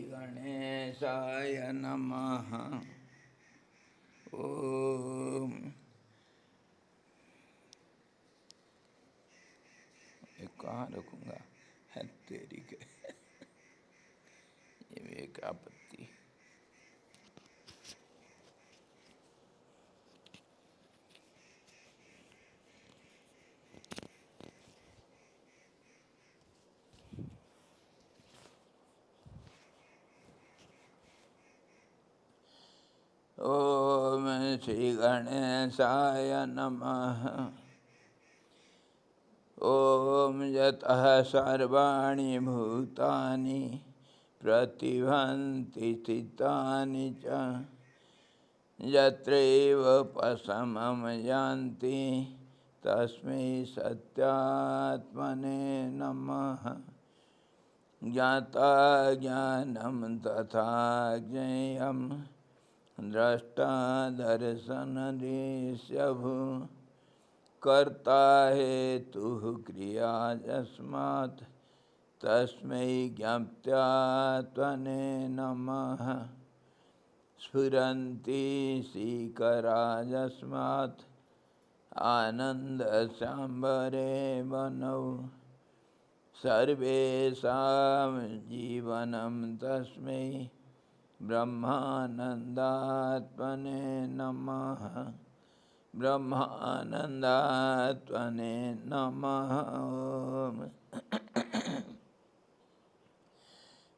गणेशाय नमः। ओम। ये कहाँ रखूँगा? है तेरी के ये एक आपत्ति। ओम श्री गणेशाय नमः। ओम यतः सर्वाणि भूतानि प्रतिभान्ति स्थितानि च यत्रैव पशमं यान्ति तस्मै सत्यात्मने नमः। ज्ञाता ज्ञानं तथा ज्ञेयं द्रष्टा दर्शनदृश्यभू कर्ता हेतुः क्रिया यस्मात् तस्मै ज्ञप्त्यात्मने नमः। स्फुरन्ति सीकरा यस्मात् आनन्दसाम्बरे वनौ सर्वेषां जीवनं तस्मै ब्रह्मानन्दात्मने नमः। ब्रह्मानन्दात्मने नमः। ओम।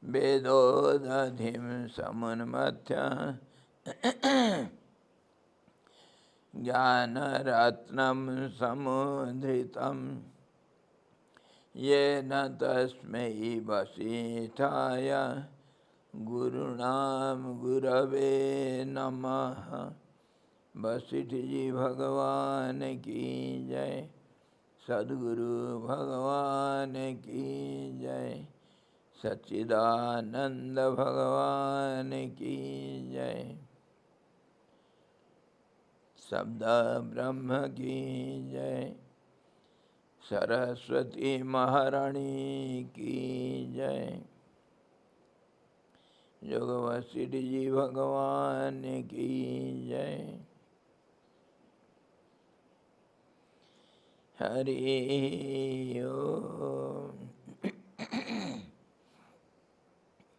वेदोदधिं समुन्मथ्य ज्ञानरत्नं समुद्धृतं येन तस्मै वसिष्ठाय गुरुणां गुरवे नमः। वशिष्ठ जी भगवान की जय। सद्गुरु भगवान की जय। सच्चिदानंद भगवान की जय। शब्द ब्रह्म की जय। सरस्वती महारानी की जय। योग वशिष्ठ जी भगवान की जय। हरि ओम।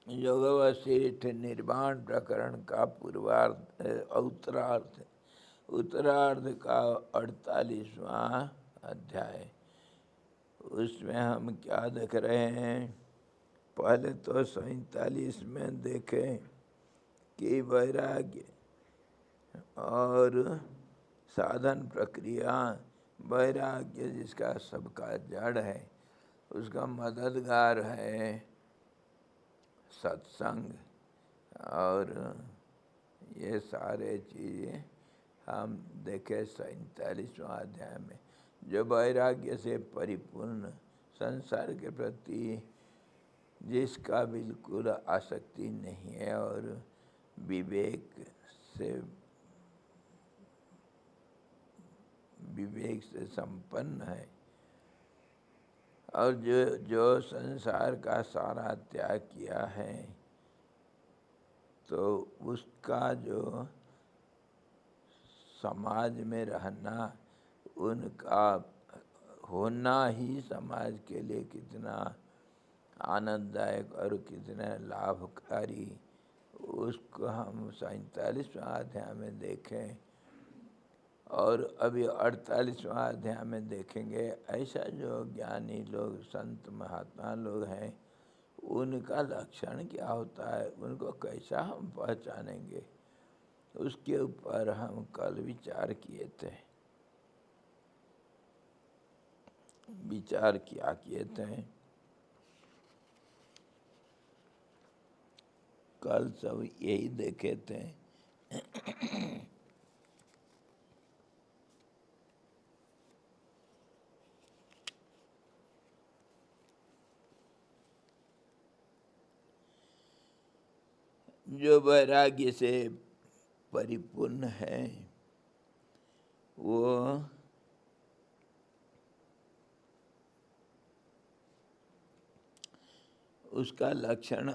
योग वशिष्ठ निर्वाण प्रकरण का पूर्वार्ध उत्तरार्ध का 48वां अध्याय। उसमें हम क्या देख रहे हैं? पहले तो 47 में देखें कि वैराग्य और साधन प्रक्रिया, वैराग्य जिसका सबका जड़ है, उसका मददगार है सत्संग। और ये सारे चीज़ें हम देखे 47वां अध्याय में। जो वैराग्य से परिपूर्ण, संसार के प्रति जिसका बिल्कुल आसक्ति नहीं है और विवेक से संपन्न है, और जो संसार का सारा त्याग किया है, तो उसका जो समाज में रहना, उनका होना ही समाज के लिए कितना आनंददायक और कितना लाभकारी, उसको हम 47वां अध्याय में देखें। और अभी 48वां अध्याय में देखेंगे। ऐसा जो ज्ञानी लोग, संत महात्मा लोग हैं, उनका लक्षण क्या होता है, उनको कैसा हम पहचानेंगे, उसके ऊपर हम कल विचार किए थे। विचार क्या किए थे? कल सब यही देखे थे। जो वैराग्य से परिपूर्ण है, वो उसका लक्षण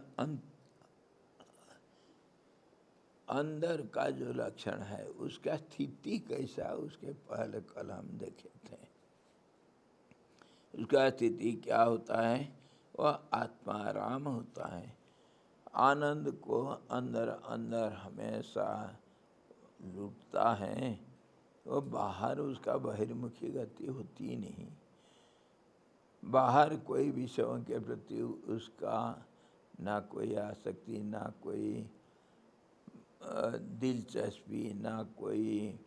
अंदर का जो लक्षण है उसका स्थिति कैसा, उसके पहले कल हम देखे थे। उसका स्थिति क्या होता है? वह आत्माराम होता है। आनंद को अंदर अंदर हमेशा लूटता है। वो बाहर उसका बहिर्मुखी गति होती ही नहीं। बाहर कोई विषयों के प्रति उसका ना कोई आसक्ति, ना कोई दिलचस्पी, ना कोई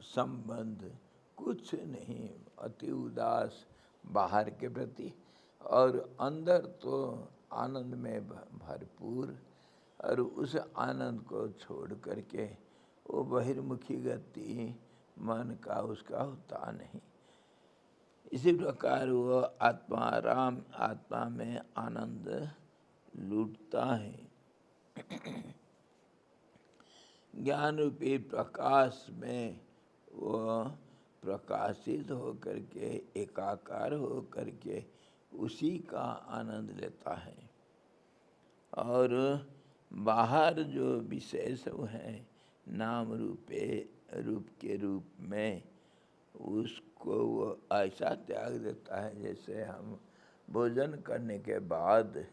संबंध, कुछ नहीं, अति उदास बाहर के प्रति। और अंदर तो आनंद में भरपूर, और उस आनंद को छोड़ करके वो बहिर्मुखी गति मन का उसका होता नहीं। इसी प्रकार वो आत्माराम, आत्मा में आनंद लूटता है। ज्ञान रूपी प्रकाश में वो प्रकाशित हो करके, एकाकार हो करके उसी का आनंद लेता है। और बाहर जो विषय सब है नाम रूप के रूप में, उसको वो ऐसा त्याग देता है जैसे हम भोजन करने के बाद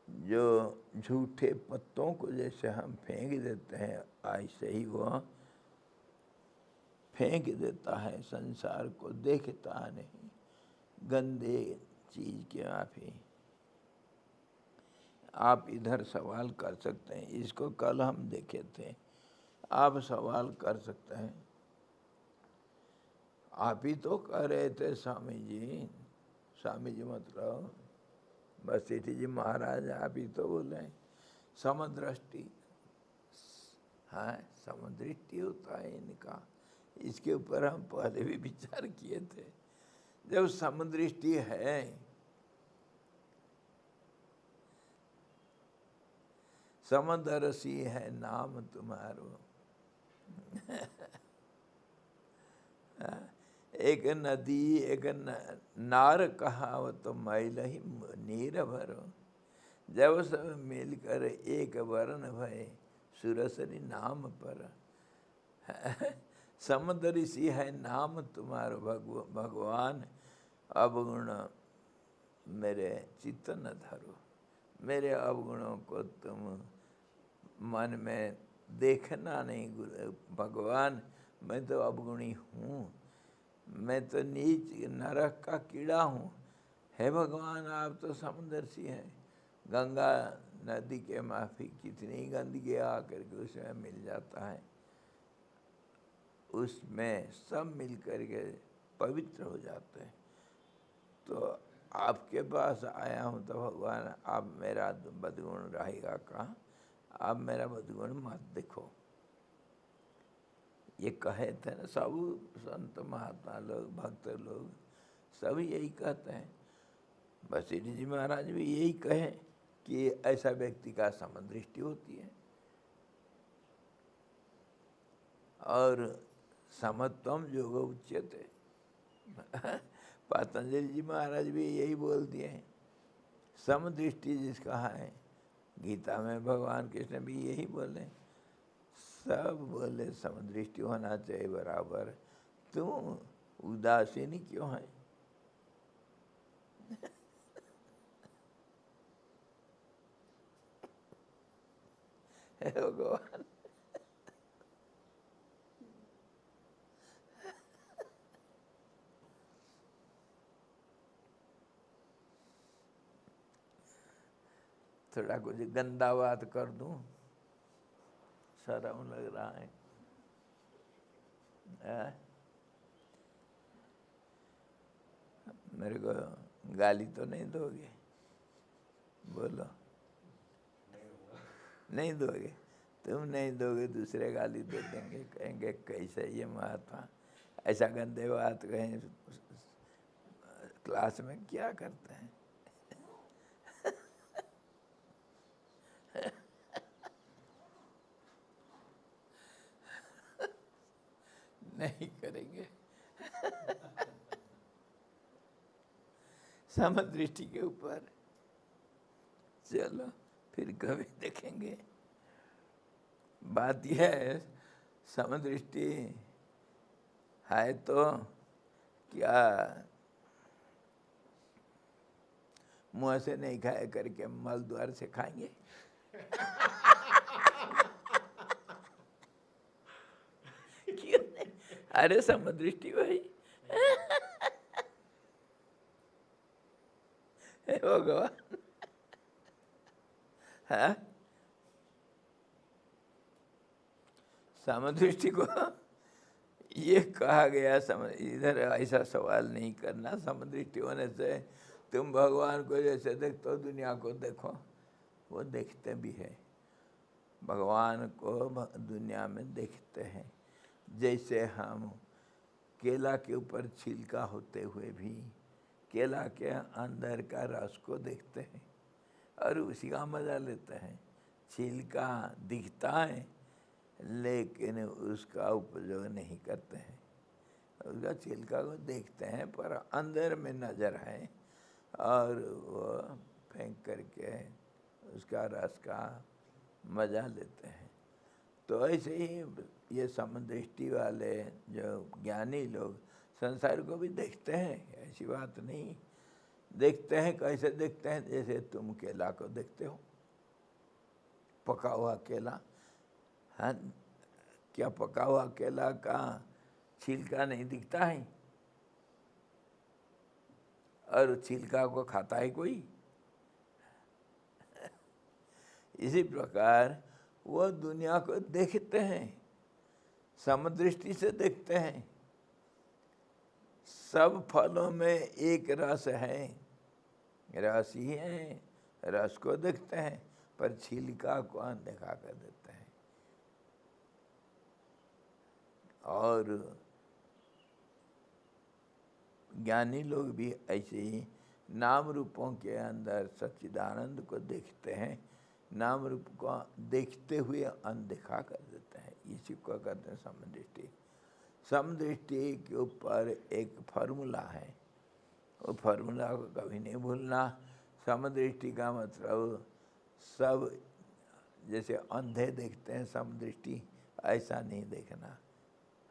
जो झूठे पत्तों को जैसे हम फेंक देते हैं, ऐसे ही वो फेंक देता है। संसार को देखता नहीं, गंदे चीज के माफी। आप इधर सवाल कर सकते हैं, इसको कल हम देखे थे। आप सवाल कर सकते हैं। आप ही तो कह रहे थे स्वामी जी मतलब वशिष्ठ जी महाराज, आप ही तो बोले समदृष्टि। हाँ, समदृष्टि होता है इनका। इसके ऊपर हम पहले भी विचार किए थे। जब समदृष्टि है, समदर्शी है नाम तुम्हारो। एक नदी एक नार कहावत मैल ही नीर भरो। जब सब मिलकर एक वर्ण भय सुरसरी नाम पर। समदर्शी है नाम तुम्हारो भगवान, अवगुण मेरे चित्त न धरो। मेरे अवगुणों को तुम मन में देखना नहीं भगवान। मैं तो अवगुणी हूँ, मैं तो नीच नरक का कीड़ा हूँ। हे भगवान, आप तो समदर्शी हैं। गंगा नदी के माफी कितनी गंदगी आकर के उसमें मिल जाता है, उसमें सब मिल कर के पवित्र हो जाते हैं। तो आपके पास आया हूँ तो भगवान आप मेरा बदगुण रहेगा कहाँ? आप मेरा बदगुण मत देखो। ये कहे थे ना सब संत महात्मा लोग, भक्त लोग सब यही कहते हैं। वशिष्ठ जी महाराज भी यही कहे कि ऐसा व्यक्ति का समदृष्टि होती है। और समत्वम योग उच्यते। पतंजलि जी महाराज भी यही बोल दिए हैं, समदृष्टि जिसका है। गीता में भगवान कृष्ण भी यही बोले, सब बोले समदृष्टि होना चाहिए बराबर। तुम उदासीन क्यों है? भगवान थोड़ा कुछ गंदा बात कर दूं, शर्म लग रहा है। मेरे को गाली तो नहीं दोगे? बोलो। नहीं दोगे? तुम नहीं दोगे, दूसरे गाली दे देंगे, कहेंगे कैसे ये महात्मा ऐसा गंदे बात कहें, क्लास में क्या करते हैं। नहीं करेंगे। समदृष्टि के ऊपर चलो फिर कभी देखेंगे। बात यह है, समदृष्टि है तो क्या मुंह से नहीं खाया करके मल द्वार से खाएंगे? क्यों नहीं? अरे समदृष्टि भाई हे भगवान। हाँ, समदृष्टि को ये कहा गया, समझ इधर ऐसा सवाल नहीं करना। समदृष्टि होने से तुम भगवान को जैसे देखते हो दुनिया को देखो, वो देखते भी है। भगवान को दुनिया में देखते हैं। जैसे हम केला के ऊपर छिलका होते हुए भी केला के अंदर का रस को देखते हैं और उसी का मजा लेते हैं। छिलका दिखता है लेकिन उसका उपयोग नहीं करते हैं। उसका छिलका को देखते हैं पर अंदर में नज़र है और वो फेंक करके उसका रस का मज़ा लेते हैं। तो ऐसे ही ये समदृष्टि वाले जो ज्ञानी लोग संसार को भी देखते हैं, ऐसी बात नहीं। देखते हैं, कैसे देखते हैं? जैसे तुम केला को देखते हो, पका हुआ केला। हाँ, क्या पका हुआ केला का छिलका नहीं दिखता है? और छिलका को खाता है कोई? इसी प्रकार वो दुनिया को देखते हैं, समदृष्टि से देखते हैं। सब फलों में एक रस है, रस ही है, रस को देखते हैं पर छिलका को अनदेखा कर देते हैं। और ज्ञानी लोग भी ऐसे ही नाम रूपों के अंदर सच्चिदानंद को देखते हैं, नाम रूप को देखते हुए अनदेखा कर देते हैं। इसी को कहते हैं समदृष्टि। समदृष्टि के ऊपर एक फार्मूला है, वो फार्मूला को कभी नहीं भूलना। समदृष्टि का मतलब सब जैसे अंधे देखते हैं समदृष्टि, ऐसा नहीं देखना।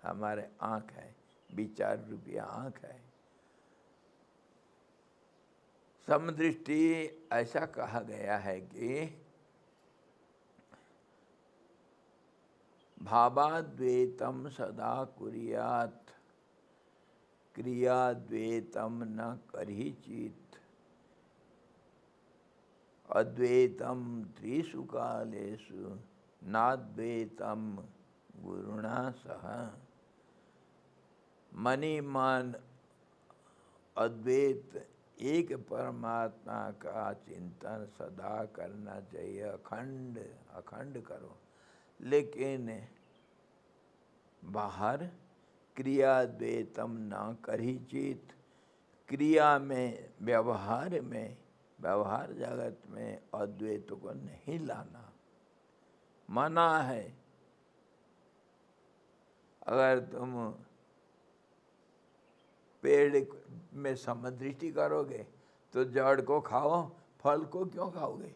हमारे आँख है, विचार रूपी आँख है। समदृष्टि ऐसा कहा गया है कि भावाद्वैतम सदा कुर्यात्, क्रियाद्वैतम न करिचित्, अद्वैतम त्रिषु कालेषु नाद्वैतम गुरुणा सह। मनि मन अद्वैत एक परमात्मा का चिंतन सदा करना चाहिए, अखंड अखंड करो। लेकिन बाहर क्रियाद्वैतम न करिचित्, क्रिया में व्यवहार में व्यवहार जगत में अद्वैत को नहीं लाना मना है। अगर तुम पेड़ में समदृष्टि करोगे तो जड़ को खाओ, फल को क्यों खाओगे?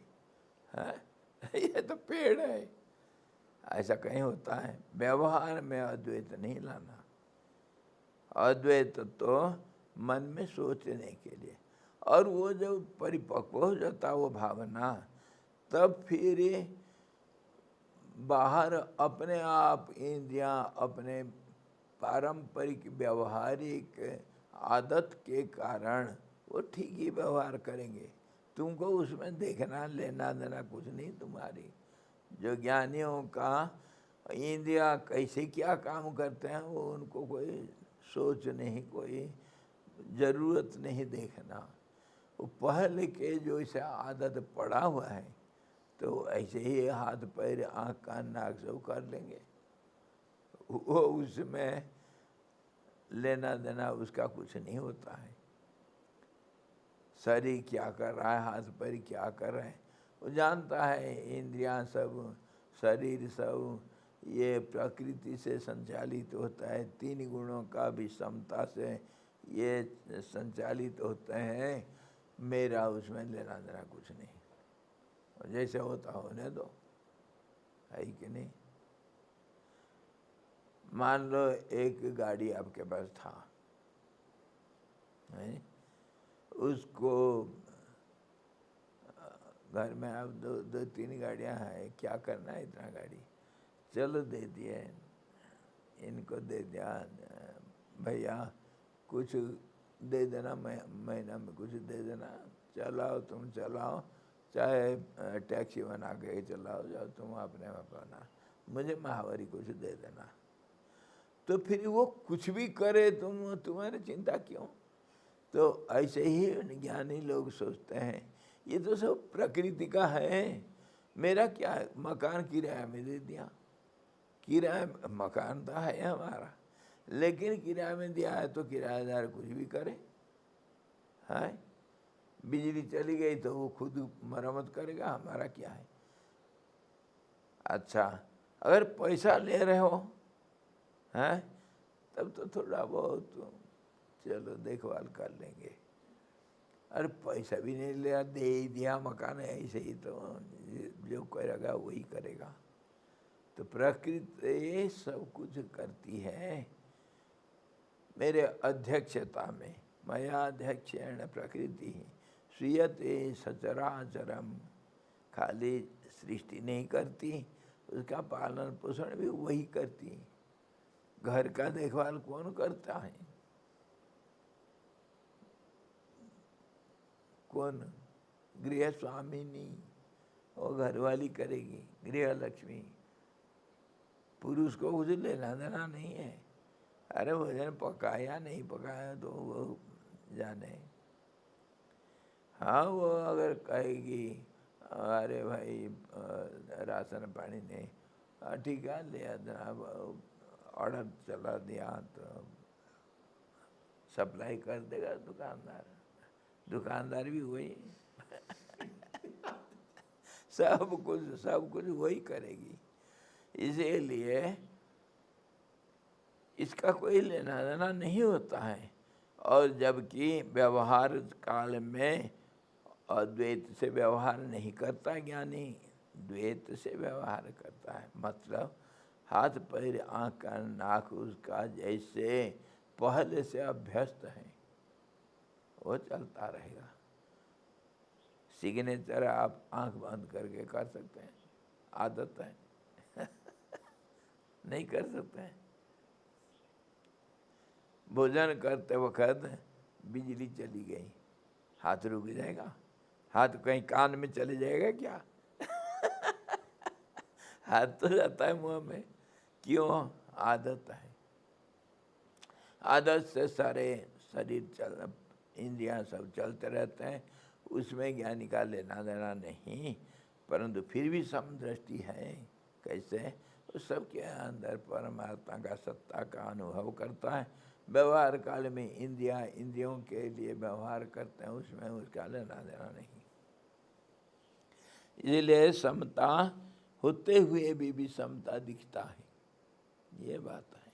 है ये तो पेड़ है। ऐसा कहीं होता है? व्यवहार में अद्वैत नहीं लाना। अद्वैत तो मन में सोचने के लिए, और वो जब परिपक्व हो जाता वो भावना, तब फिर बाहर अपने आप इंद्रियां अपने पारंपरिक व्यवहारिक आदत के कारण वो ठीक ही व्यवहार करेंगे। तुमको उसमें देखना लेना देना कुछ नहीं तुम्हारी। जो ज्ञानियों का इंद्रिया कैसे क्या काम करते हैं वो उनको कोई सोच नहीं, कोई ज़रूरत नहीं देखना। वो पहले के जो इसे आदत पड़ा हुआ है तो ऐसे ही हाथ पैर आँख कान नाक सब कर लेंगे। वो उसमें लेना देना उसका कुछ नहीं होता है। शरीर क्या कर रहा है, हाथ पैर क्या कर रहे हैं वो जानता है। इंद्रियां सब, शरीर सब ये प्रकृति से संचालित होता है। तीन गुणों का भी समता से ये संचालित होते हैं। मेरा उसमें लेना देना कुछ नहीं। जैसे होता होने दो, है कि नहीं। मान लो एक गाड़ी आपके पास था, है? उसको घर में अब दो तीन गाड़ियां हैं, क्या करना है इतना गाड़ी, चलो दे दिए, इनको दे दिया, भैया कुछ दे देना, महीना में कुछ दे देना, चलाओ तुम चलाओ, चाहे टैक्सी बना के चलाओ, जाओ तुम अपने में अपना, मुझे महावारी कुछ दे देना। तो फिर वो कुछ भी करे तुम्हारी चिंता क्यों। तो ऐसे ही ज्ञानी लोग सोचते हैं ये तो सब प्रकृति का है, मेरा क्या है, मकान किराया में दे दिया, किराया मकान तो है हमारा, लेकिन किराए में दिया है तो किराएदार कुछ भी करे, है। बिजली चली गई तो वो खुद मरम्मत करेगा, हमारा क्या है। अच्छा, अगर पैसा ले रहे हो, हैं, तब तो थोड़ा बहुत चलो देखभाल कर लेंगे। अरे पैसा भी नहीं लिया, दे ही दिया मकान, ऐसे ही तो जो करेगा वही करेगा। तो प्रकृति सब कुछ करती है मेरे अध्यक्षता में, मया अध्यक्षेण प्रकृति श्रूयते सचराचरम। खाली सृष्टि नहीं करती, उसका पालन पोषण भी वही करती। घर का देखभाल कौन करता है, कौन, गृह स्वामिनी, वो घरवाली करेगी, गृह लक्ष्मी। पुरुष को कुछ लेना देना नहीं है, अरे भोजन पकाया नहीं पकाया तो वो जाने। हाँ, वो अगर कहेगी अरे भाई राशन पानी नहीं, ठीक है ले जनाब, ऑर्डर चला दिया तो सप्लाई कर देगा दुकानदार, दुकानदार भी वही सब कुछ वही करेगी। इसीलिए इसका कोई लेना देना नहीं होता है। और जबकि व्यवहार काल में अद्वैत से व्यवहार नहीं करता ज्ञानी, द्वैत से व्यवहार करता है। मतलब हाथ पैर आँख कान नाक उसका जैसे पहले से अभ्यस्त है वो चलता रहेगा। सिग्नेचर आप आँख बंद करके कर सकते हैं, आदत है नहीं कर सकते हैं। भोजन करते वक्त बिजली चली गई, हाथ रुक जाएगा, हाथ कहीं कान में चले जाएगा क्या हाथ तो जाता है मुंह में, क्यों, आदत है। आदत से सारे शरीर चल, इंद्रियां सब चलते रहते हैं, उसमें ज्ञानी का लेना देना नहीं। परंतु फिर भी समदृष्टि है, कैसे, उस सबके अंदर परमात्मा का सत्ता का अनुभव करता है। व्यवहार काल में इंद्रियों के लिए व्यवहार करते हैं, उसमें उसका लेना देना नहीं। इसलिए समता होते हुए भी विषमता दिखता है, ये बात है।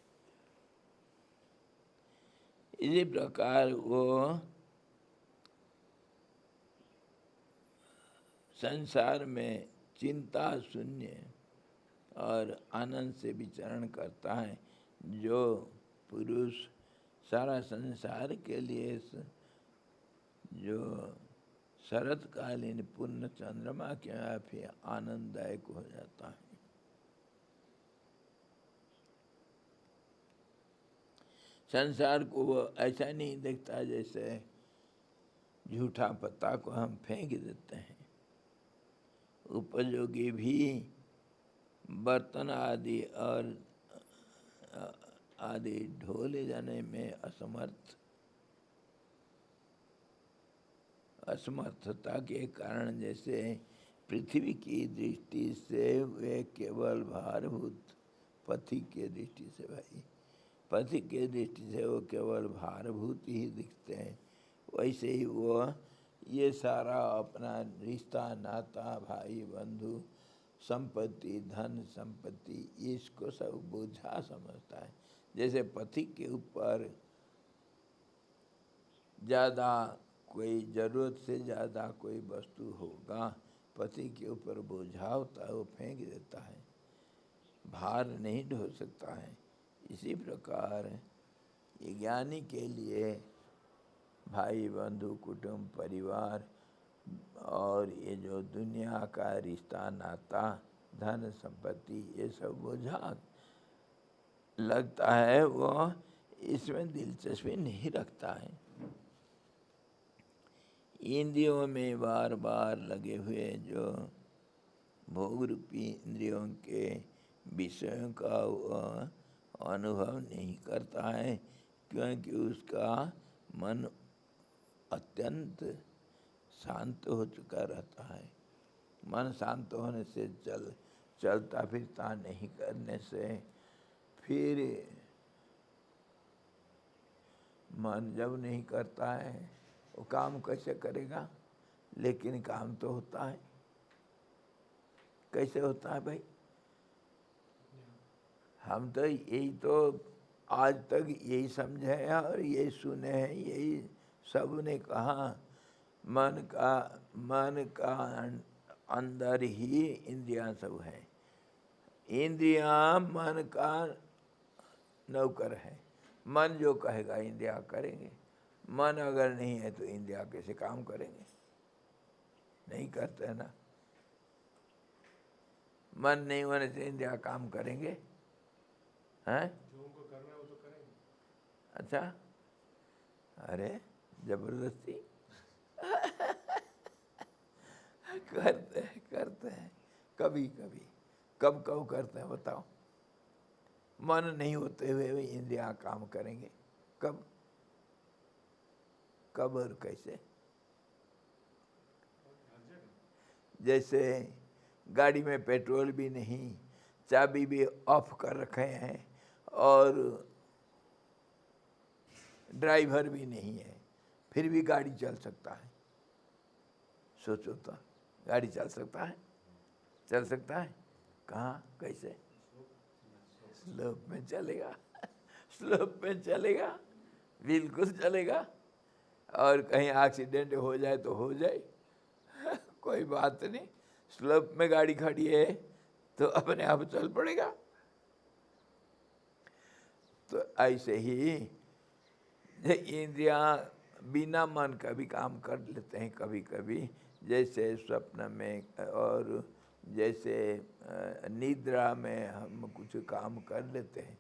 इसी प्रकार वो संसार में चिंता शून्य और आनंद से विचरण करता है। जो पुरुष सारा संसार के लिए जो शरतकालीन पूर्ण चंद्रमा के फिर आनंददायक हो जाता है। संसार को वो ऐसा नहीं देखता जैसे झूठा पत्ता को हम फेंक देते हैं। उपयोगी भी बर्तन आदि और आदि ढोले जाने में असमर्थता के कारण, जैसे पृथ्वी की दृष्टि से वे केवल भारभूत, पथि के दृष्टि से भाई, पथि के दृष्टि से वो केवल भारभूत ही दिखते हैं, वैसे ही वो ये सारा अपना रिश्ता नाता भाई बंधु संपत्ति धन संपत्ति इसको सब बोझा समझता है। जैसे पथि के ऊपर ज़्यादा कोई ज़रूरत से ज़्यादा कोई वस्तु होगा पति के ऊपर बोझा होता है वो फेंक देता है, भार नहीं ढो सकता है। इसी प्रकार ये ज्ञानी के लिए भाई बंधु कुटुंब परिवार और ये जो दुनिया का रिश्ता नाता धन संपत्ति ये सब बोझा लगता है, वो इसमें दिलचस्पी नहीं रखता है। इंद्रियों में बार बार लगे हुए जो भोग रूपी इंद्रियों के विषयों का वह अनुभव नहीं करता है, क्योंकि उसका मन अत्यंत शांत हो चुका रहता है। मन शांत होने से चलता फिरता नहीं करने से फिर मन जब नहीं करता है वो काम कैसे करेगा? लेकिन काम तो होता है। कैसे होता है भाई? हम तो यही तो आज तक यही समझे हैं और यही सुने हैं, यही सब ने कहा। मन का अंदर ही इंद्रियां सब है। इंद्रियां मन का नौकर है। मन जो कहेगा इंद्रियां करेंगे। मन अगर नहीं है तो इंद्रियां कैसे काम करेंगे? नहीं करते है ना। मन नहीं होने से इंद्रियां काम करेंगे हैं? जो उनको करना है वो तो करेंगे। अच्छा, अरे जबरदस्ती करते हैं कभी कभी। कब कब करते हैं बताओ? मन नहीं होते हुए भी इंद्रियां काम करेंगे। कब कब और कैसे? जैसे गाड़ी में पेट्रोल भी नहीं, चाबी भी ऑफ कर रखे हैं और ड्राइवर भी नहीं है, फिर भी गाड़ी चल सकता है। सोचो तो, गाड़ी चल सकता है? चल सकता है? कहाँ कैसे? स्लोप में चलेगा स्लोप में चलेगा, बिल्कुल चलेगा। और कहीं एक्सीडेंट हो जाए तो हो जाए कोई बात नहीं। स्लोप में गाड़ी खड़ी है तो अपने आप चल पड़ेगा। तो ऐसे ही इंद्रियां बिना मन का भी काम कर लेते हैं कभी कभी, जैसे स्वप्न में और जैसे निद्रा में हम कुछ काम कर लेते हैं।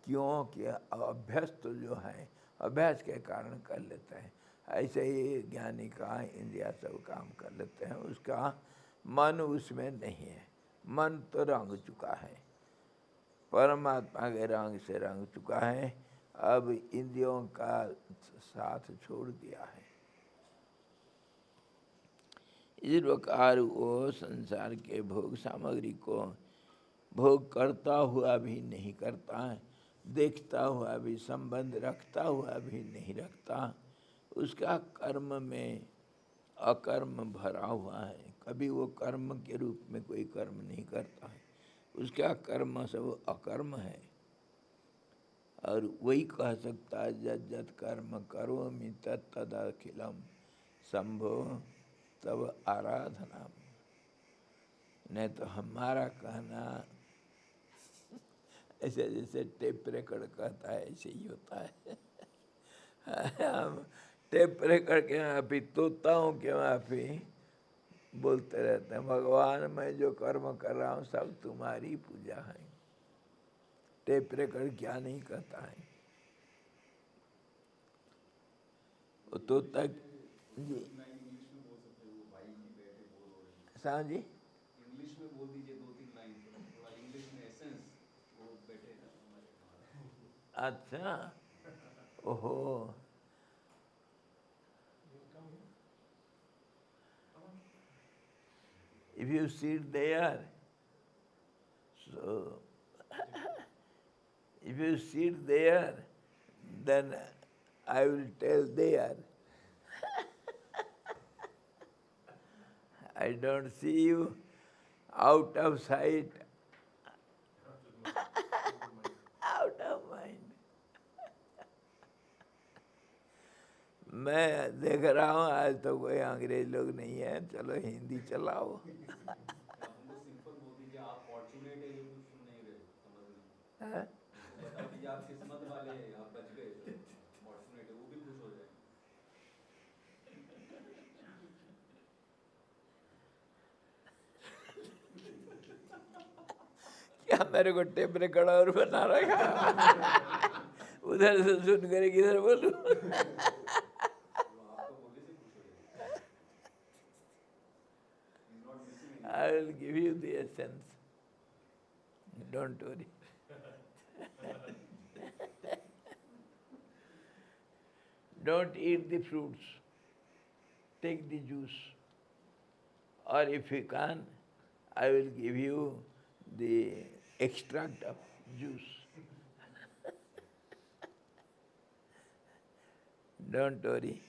क्योंकि अभ्यस्त जो है अभ्यास के कारण कर लेते हैं। ऐसे ही ज्ञानी का इंद्रिया सब काम कर लेते हैं, उसका मन उसमें नहीं है। मन तो रंग चुका है, परमात्मा के रंग से रंग चुका है। अब इंद्रियों का साथ छोड़ दिया है। इस प्रकार वो संसार के भोग सामग्री को भोग करता हुआ भी नहीं करता है, देखता हुआ भी, संबंध रखता हुआ भी नहीं रखता। उसका कर्म में अकर्म भरा हुआ है। कभी वो कर्म के रूप में कोई कर्म नहीं करता है, उसका कर्म सब अकर्म है। और वही कह सकता है जत जत कर्म करोमि तत्तदखिलम शंभो तब आराधना। नहीं तो हमारा कहना ऐसे जैसे टेप रिकॉर्ड कहता है ऐसे ही होता है हम टेप रिकॉर्ड के माफी तोताओं के माफी बोलते रहते हैं, भगवान मैं जो कर्म कर रहा हूँ सब तुम्हारी पूजा है। टेप रिकॉर्ड क्या नहीं कहता है? वो तोता जी हाँ जी इंग्लिश में बोल दीजिए 2-3 लाइन, थोड़ा इंग्लिश में एसेंस वो बैठे ना हमारे। अच्छा, ओहो, if you sit there, so if you sit there, then I will tell there. I don't see you, out of sight, out of mind. मैं देख रहा हूँ आज तो कोई अंग्रेज लोग नहीं है, चलो हिंदी चलाओ। उनको सिंपल बोल दीजिए आप फॉर्चुनेट है, ये कुछ सुन नहीं रहे समझ में। हैं? उनको बता दीजिए आप किस्मत वाले हैं, आप बच गए, चलो फॉर्चुनेट है, वो भी खुश हो जाएंगे। क्या मेरे को टेप रिकॉर्डर बना रखा? उधर से सुन कर किधर बोलूं? वो आपको बोलने से खुश हो जाएंगे। He's not missing anything. I will give you the essence. Don't worry. Don't eat the fruits. Take the juice. Or if you can, I will give you the extract of juice. Don't worry.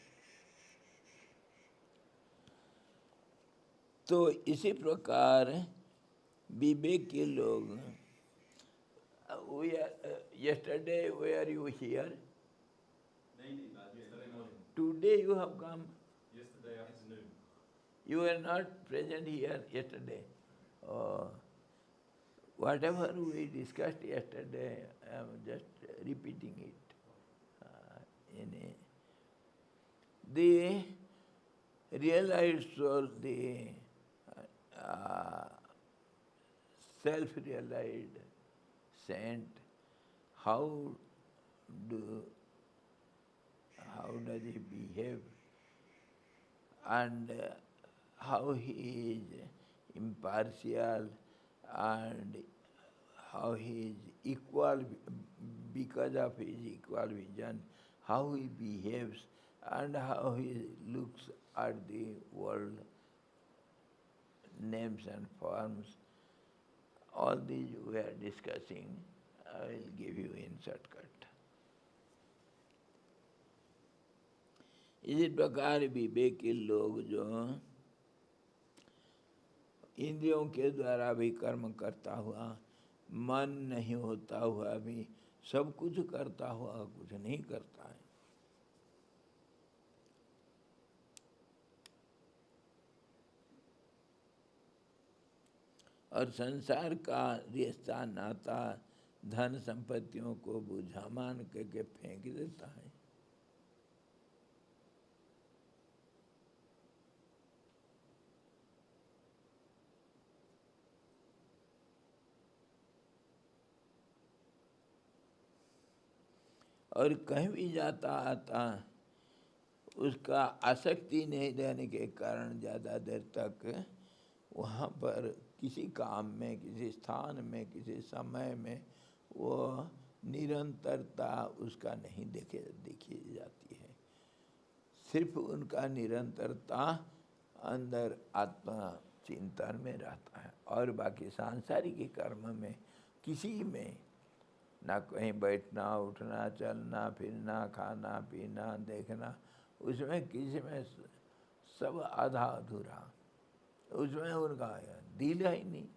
तो इसी प्रकार विवेक के लोग, yesterday were you here? नहीं आज yesterday morning. Today you have come. Yesterday afternoon. You were not present here yesterday. Whatever we discussed yesterday, I am just repeating it. The realized soul, the self-realized saint, how does he behave, and how he is impartial, and how he is equal because of his equal vision, how he behaves, and how he looks at the world, names and forms. All these we are discussing. I will give you in shortcut. इसी प्रकार विवेक के लोग जो इंद्रियों के द्वारा भी कर्म करता हुआ, मन नहीं होता हुआ भी सब कुछ करता हुआ कुछ नहीं करता है। और संसार का रिश्ता नाता धन संपत्तियों को बुझा मान करके फेंक देता है। और कहीं भी जाता आता उसका आसक्ति नहीं रहने के कारण ज़्यादा देर तक वहाँ पर किसी काम में, किसी स्थान में, किसी समय में वो निरंतरता उसका नहीं देखी जाती है। सिर्फ उनका निरंतरता अंदर आत्मा चिंतन में रहता है और बाकी सांसारिक कर्म में किसी में ना कहीं बैठना उठना चलना फिरना खाना पीना देखना, उसमें किसी में सब आधा अधूरा, उसमें उनका दिल ही नहीं।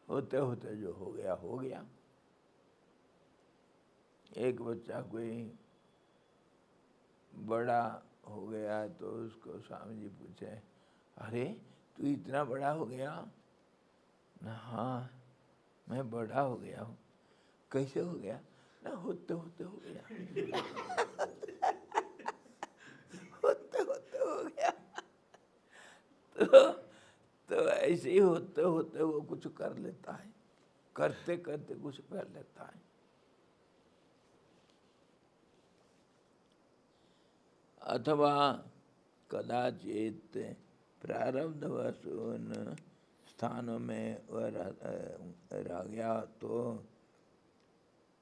होते होते जो हो गया हो गया। एक बच्चा कोई बड़ा हो गया तो उसको स्वामी जी पूछे, अरे तू इतना बड़ा हो गया? ना हाँ मैं बड़ा हो गया हूँ। कैसे हो गया? ना होते होते हो गया। होते होते हो गया। तो ऐसे ही होते होते वो कुछ कर लेता है, करते करते कुछ कर लेता है। अथवा कदाचित प्रारब्धवश उन स्थानों में वह रह गया तो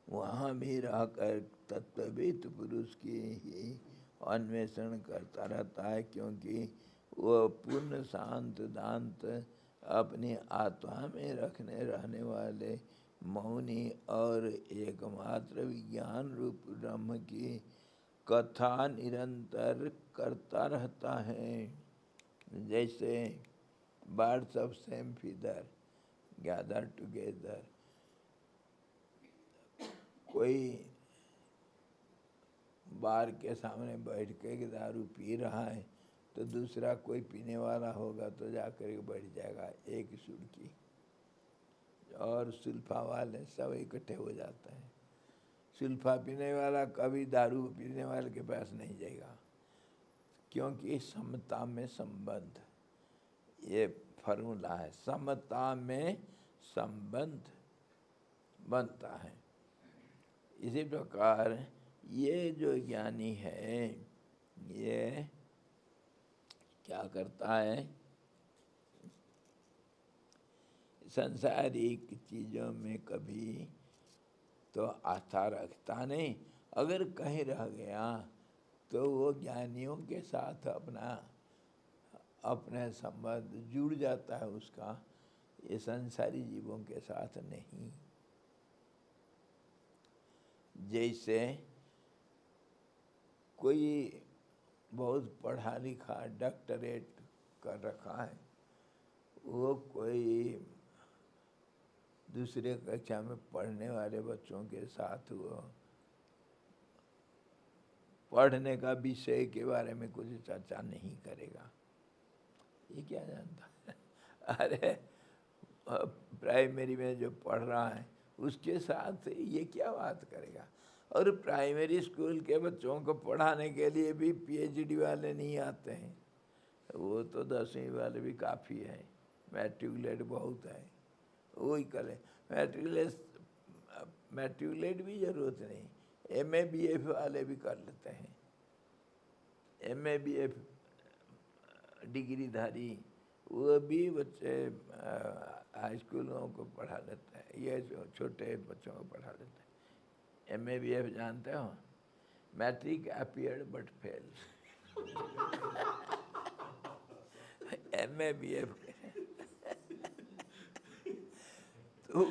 वहाँ भी रहकर तत्वविद पुरुष की ही अन्वेषण करता रहता है, क्योंकि वह पूर्ण शांत दांत अपनी आत्मा में रहने वाले मौनी और एकमात्र विज्ञान रूप ब्रह्म की कथा निरंतर करता रहता है। जैसे birds of same feather gather together, कोई बार के सामने बैठ के दारू पी रहा है तो दूसरा कोई पीने वाला होगा तो जाकर के बैठ जाएगा एक सुर्खी, और सुल्फा वाले सब इकट्ठे हो जाते हैं। सुल्फा पीने वाला कभी दारू पीने वाले के पास नहीं जाएगा, क्योंकि समता में संबंध, ये फॉर्मूला है, समता में संबंध बनता है। इसी प्रकार ये जो ज्ञानी है ये क्या करता है, संसारिक चीज़ों में कभी तो आस्था रखता नहीं, अगर कहीं रह गया तो वो ज्ञानियों के साथ अपने संबंध जुड़ जाता है उसका, ये संसारी जीवों के साथ नहीं। जैसे कोई बहुत पढ़ा लिखा डॉक्टरेट कर रखा है, वो कोई दूसरे कक्षा में पढ़ने वाले बच्चों के साथ वो पढ़ने का विषय के बारे में कुछ चर्चा नहीं करेगा, ये क्या जानता है? अरे प्राइमरी में जो पढ़ रहा है उसके साथ ये क्या बात करेगा? और प्राइमरी स्कूल के बच्चों को पढ़ाने के लिए भी पीएचडी वाले नहीं आते हैं, वो तो 10वीं वाले भी काफ़ी है, मैट्रिकुलेट बहुत है, वही करें। मैट्रिकुलेट भी ज़रूरत नहीं, एमए बीएफ वाले भी कर लेते हैं, एमए बीएफ डिग्रीधारी वो भी बच्चे हाई स्कूलों को पढ़ा लेते हैं, ये छोटे बच्चों को पढ़ा लेते हैं। एमए बीएफ जानते हो, matric appeared but fail. MA BF तो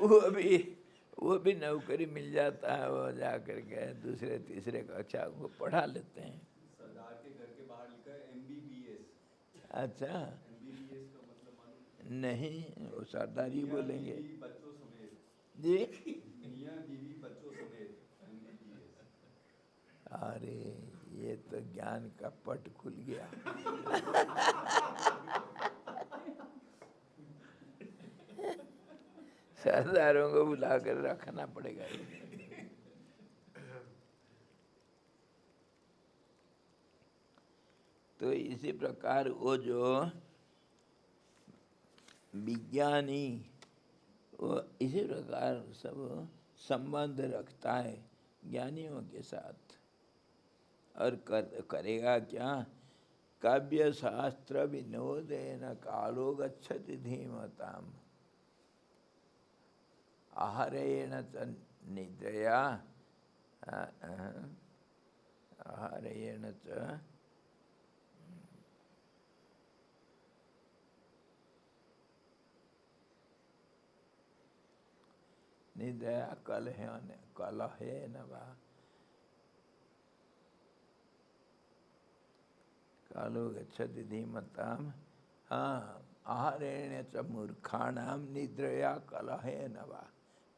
वो भी नौकरी मिल जाता है, वो जा कर के दूसरे तीसरे कक्षा को पढ़ा लेते हैं। सरदार के घर के बाहर लिखा है एमबीबीएस। अच्छा, एमबीबीएस का मतलब मालूम? नहीं वो सरदारी बोलेंगे बीवी बच्चों समेत जी। मियाँ बीवी बच्चों समेत एमबीबीएस। अरे ये तो ज्ञान का पट खुल गया। सरदारों को बुलाकर रखना पड़ेगा। तो इसी प्रकार वो जो विज्ञानी वो इसी प्रकार सब संबंध रखता है ज्ञानियों के साथ, और करेगा क्या? काव्य शास्त्र विनोदेन कालो गच्छति धीमताम आहारेण च निद्रया आहारेण च निद्रया कलहेन वा कालो गच्छति धीमताम। हाँ, आहारेण च मूर्खाणाम निद्रया कलहेन वा,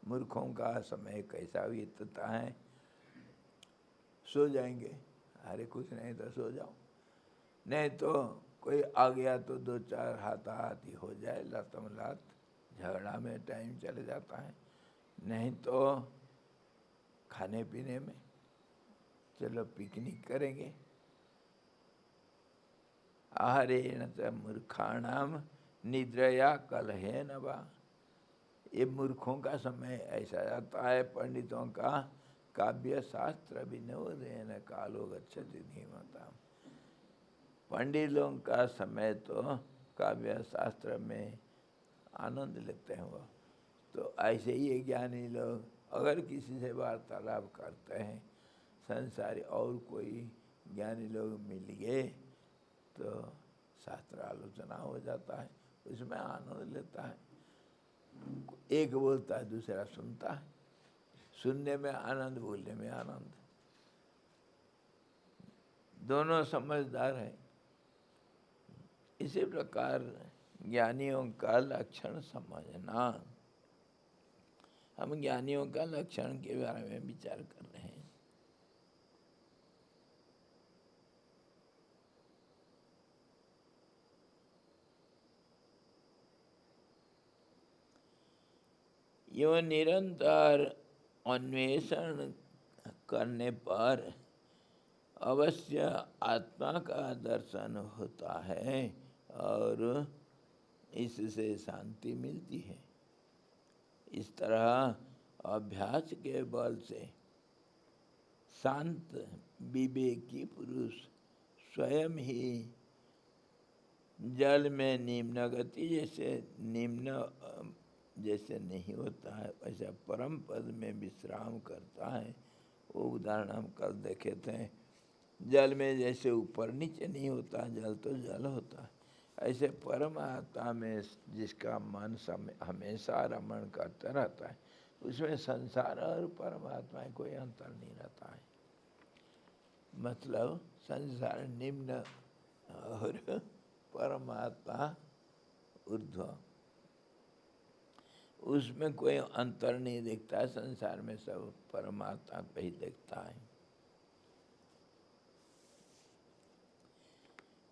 मूर्खों का समय कैसा बीतता है, सो जाएंगे, अरे कुछ नहीं तो सो जाओ, नहीं तो कोई आ गया तो 2-4 हाथाहाथी हो जाए, लातम लात झगड़ा में टाइम चले जाता है, नहीं तो खाने पीने में, चलो पिकनिक करेंगे। आहारेण च मूर्खाणाम निद्रया कलहेन वा, ये मूर्खों का समय ऐसा जाता है। पंडितों का काव्य शास्त्र विनोदेन कालो गच्छति धीमताम, पंडितों का समय तो काव्य शास्त्र में आनंद लेते हैं वो। तो ऐसे ही ज्ञानी लोग अगर किसी से वार्तालाप करते हैं, संसारी और कोई ज्ञानी लोग मिल गए तो शास्त्र आलोचना हो जाता है, उसमें आनंद लेता है। एक बोलता है दूसरा सुनता है, सुनने में आनंद, बोलने में आनंद, दोनों समझदार हैं। इसी प्रकार ज्ञानियों का लक्षण समझना। हम ज्ञानियों का लक्षण के बारे में विचार कर रहे हैं। यो निरंतर अन्वेषण करने पर अवश्य आत्मा का दर्शन होता है और इससे शांति मिलती है। इस तरह अभ्यास के बल से शांत विवेकी पुरुष स्वयं ही जल में निम्न गति जैसे नहीं होता है वैसा परम पद में विश्राम करता है। वो उदाहरण हम कल देखे थे। जल में जैसे ऊपर नीचे नहीं होता, जल तो जल होता है, ऐसे परमात्मा में जिसका मन हमेशा रमण करता रहता है, उसमें संसार और परमात्मा में कोई अंतर नहीं रहता है। मतलब संसार निम्न और परमात्मा ऊर्ध्व, उसमें कोई अंतर नहीं दिखता है। संसार में सब परमात्मा पे ही दिखता है।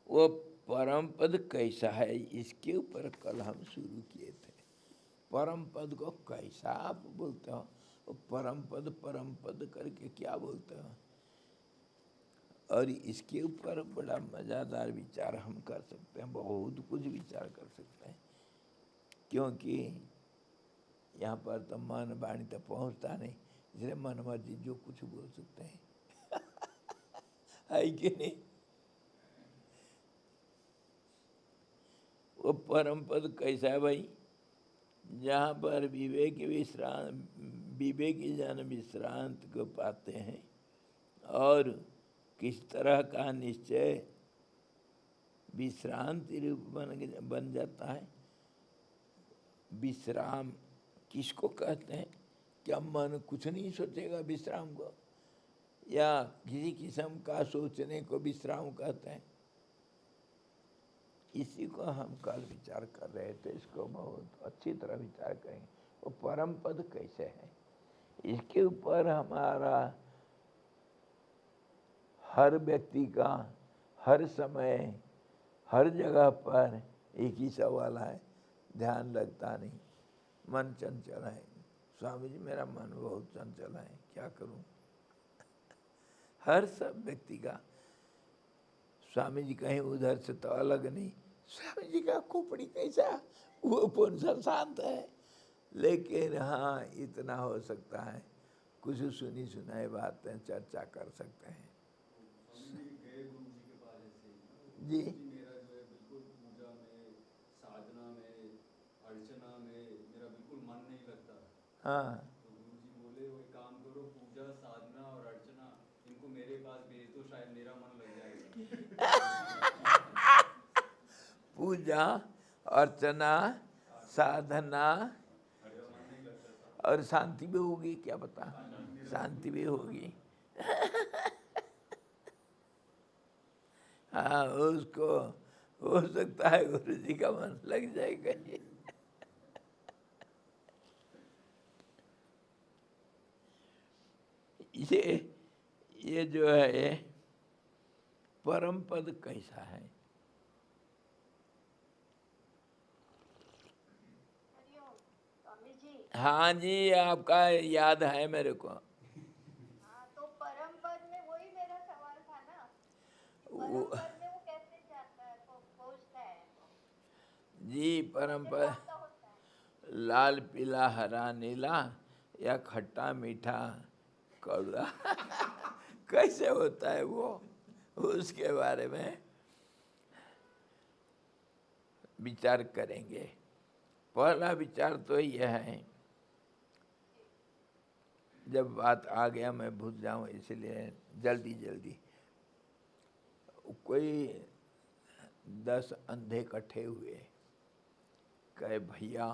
वो परम पद कैसा है, इसके ऊपर कल हम शुरू किए थे। परम पद को कैसा आप बोलते हो? वो परम पद करके क्या बोलते हो? और इसके ऊपर बड़ा मज़ेदार विचार हम कर सकते हैं, बहुत कुछ विचार कर सकते हैं, क्योंकि यहाँ पर तो मन वाणी तो पहुँचता नहीं, इसलिए मन मर्जी जो कुछ बोल सकते हैं है कि नहीं? वो परम पद कैसा है भाई? जहाँ पर विवेकी जन विश्रांत को पाते हैं और किस तरह का निश्चय विश्रांति रूप बन जाता है। विश्राम किसको कहते हैं? क्या मन कुछ नहीं सोचेगा विश्राम को, या किसी किस्म का सोचने को विश्राम कहते हैं? इसी को हम कल विचार कर रहे थे। इसको बहुत अच्छी तरह विचार करेंगे। वो परम पद कैसे है, इसके ऊपर हमारा हर व्यक्ति का हर समय हर जगह पर एक ही सवाल है, ध्यान लगता नहीं, मन चंचल है। स्वामी जी मेरा मन बहुत चंचल है, क्या करूं? हर सब व्यक्ति का। स्वामी जी कहीं उधर से तो अलग नहीं। स्वामी जी का खोपड़ी कैसा, वो कौन सा शांत है, लेकिन हाँ इतना हो सकता है कुछ सुनी सुनाई बातें चर्चा कर सकते हैं। गए गुरु जी के पास ऐसे ही जी मेरा जो है बिल्कुल पूजा में, साधना में, अर्चना में मेरा बिल्कुल मन नहीं लगता। हाँ तो गुरु जी बोले वो एक काम करो, पूजा साधना और अर्चना इनको मेरे पास भेज दो, शायद मेरा मन लग जाएगा। पूजा अर्चना साधना और शांति भी होगी, क्या पता शांति भी होगी। हाँ उसको हो सकता है गुरु जी का मन लग जाएगा। ये जो है परम पद कैसा है? हाँ जी आपका याद है मेरे को। हाँ, तो परम पद में वही मेरा सवाल था ना, परम पद में वो कैसे जाता है, पहुंचता है? जी परम पद कौन सा होता है? लाल पीला हरा नीला या खट्टा मीठा कड़वा कैसे होता है वो, उसके बारे में विचार करेंगे। पहला विचार तो यह है, जब बात आ गया मैं भूल जाऊं इसलिए जल्दी कोई 10 अंधे इकट्ठे हुए, कहे भैया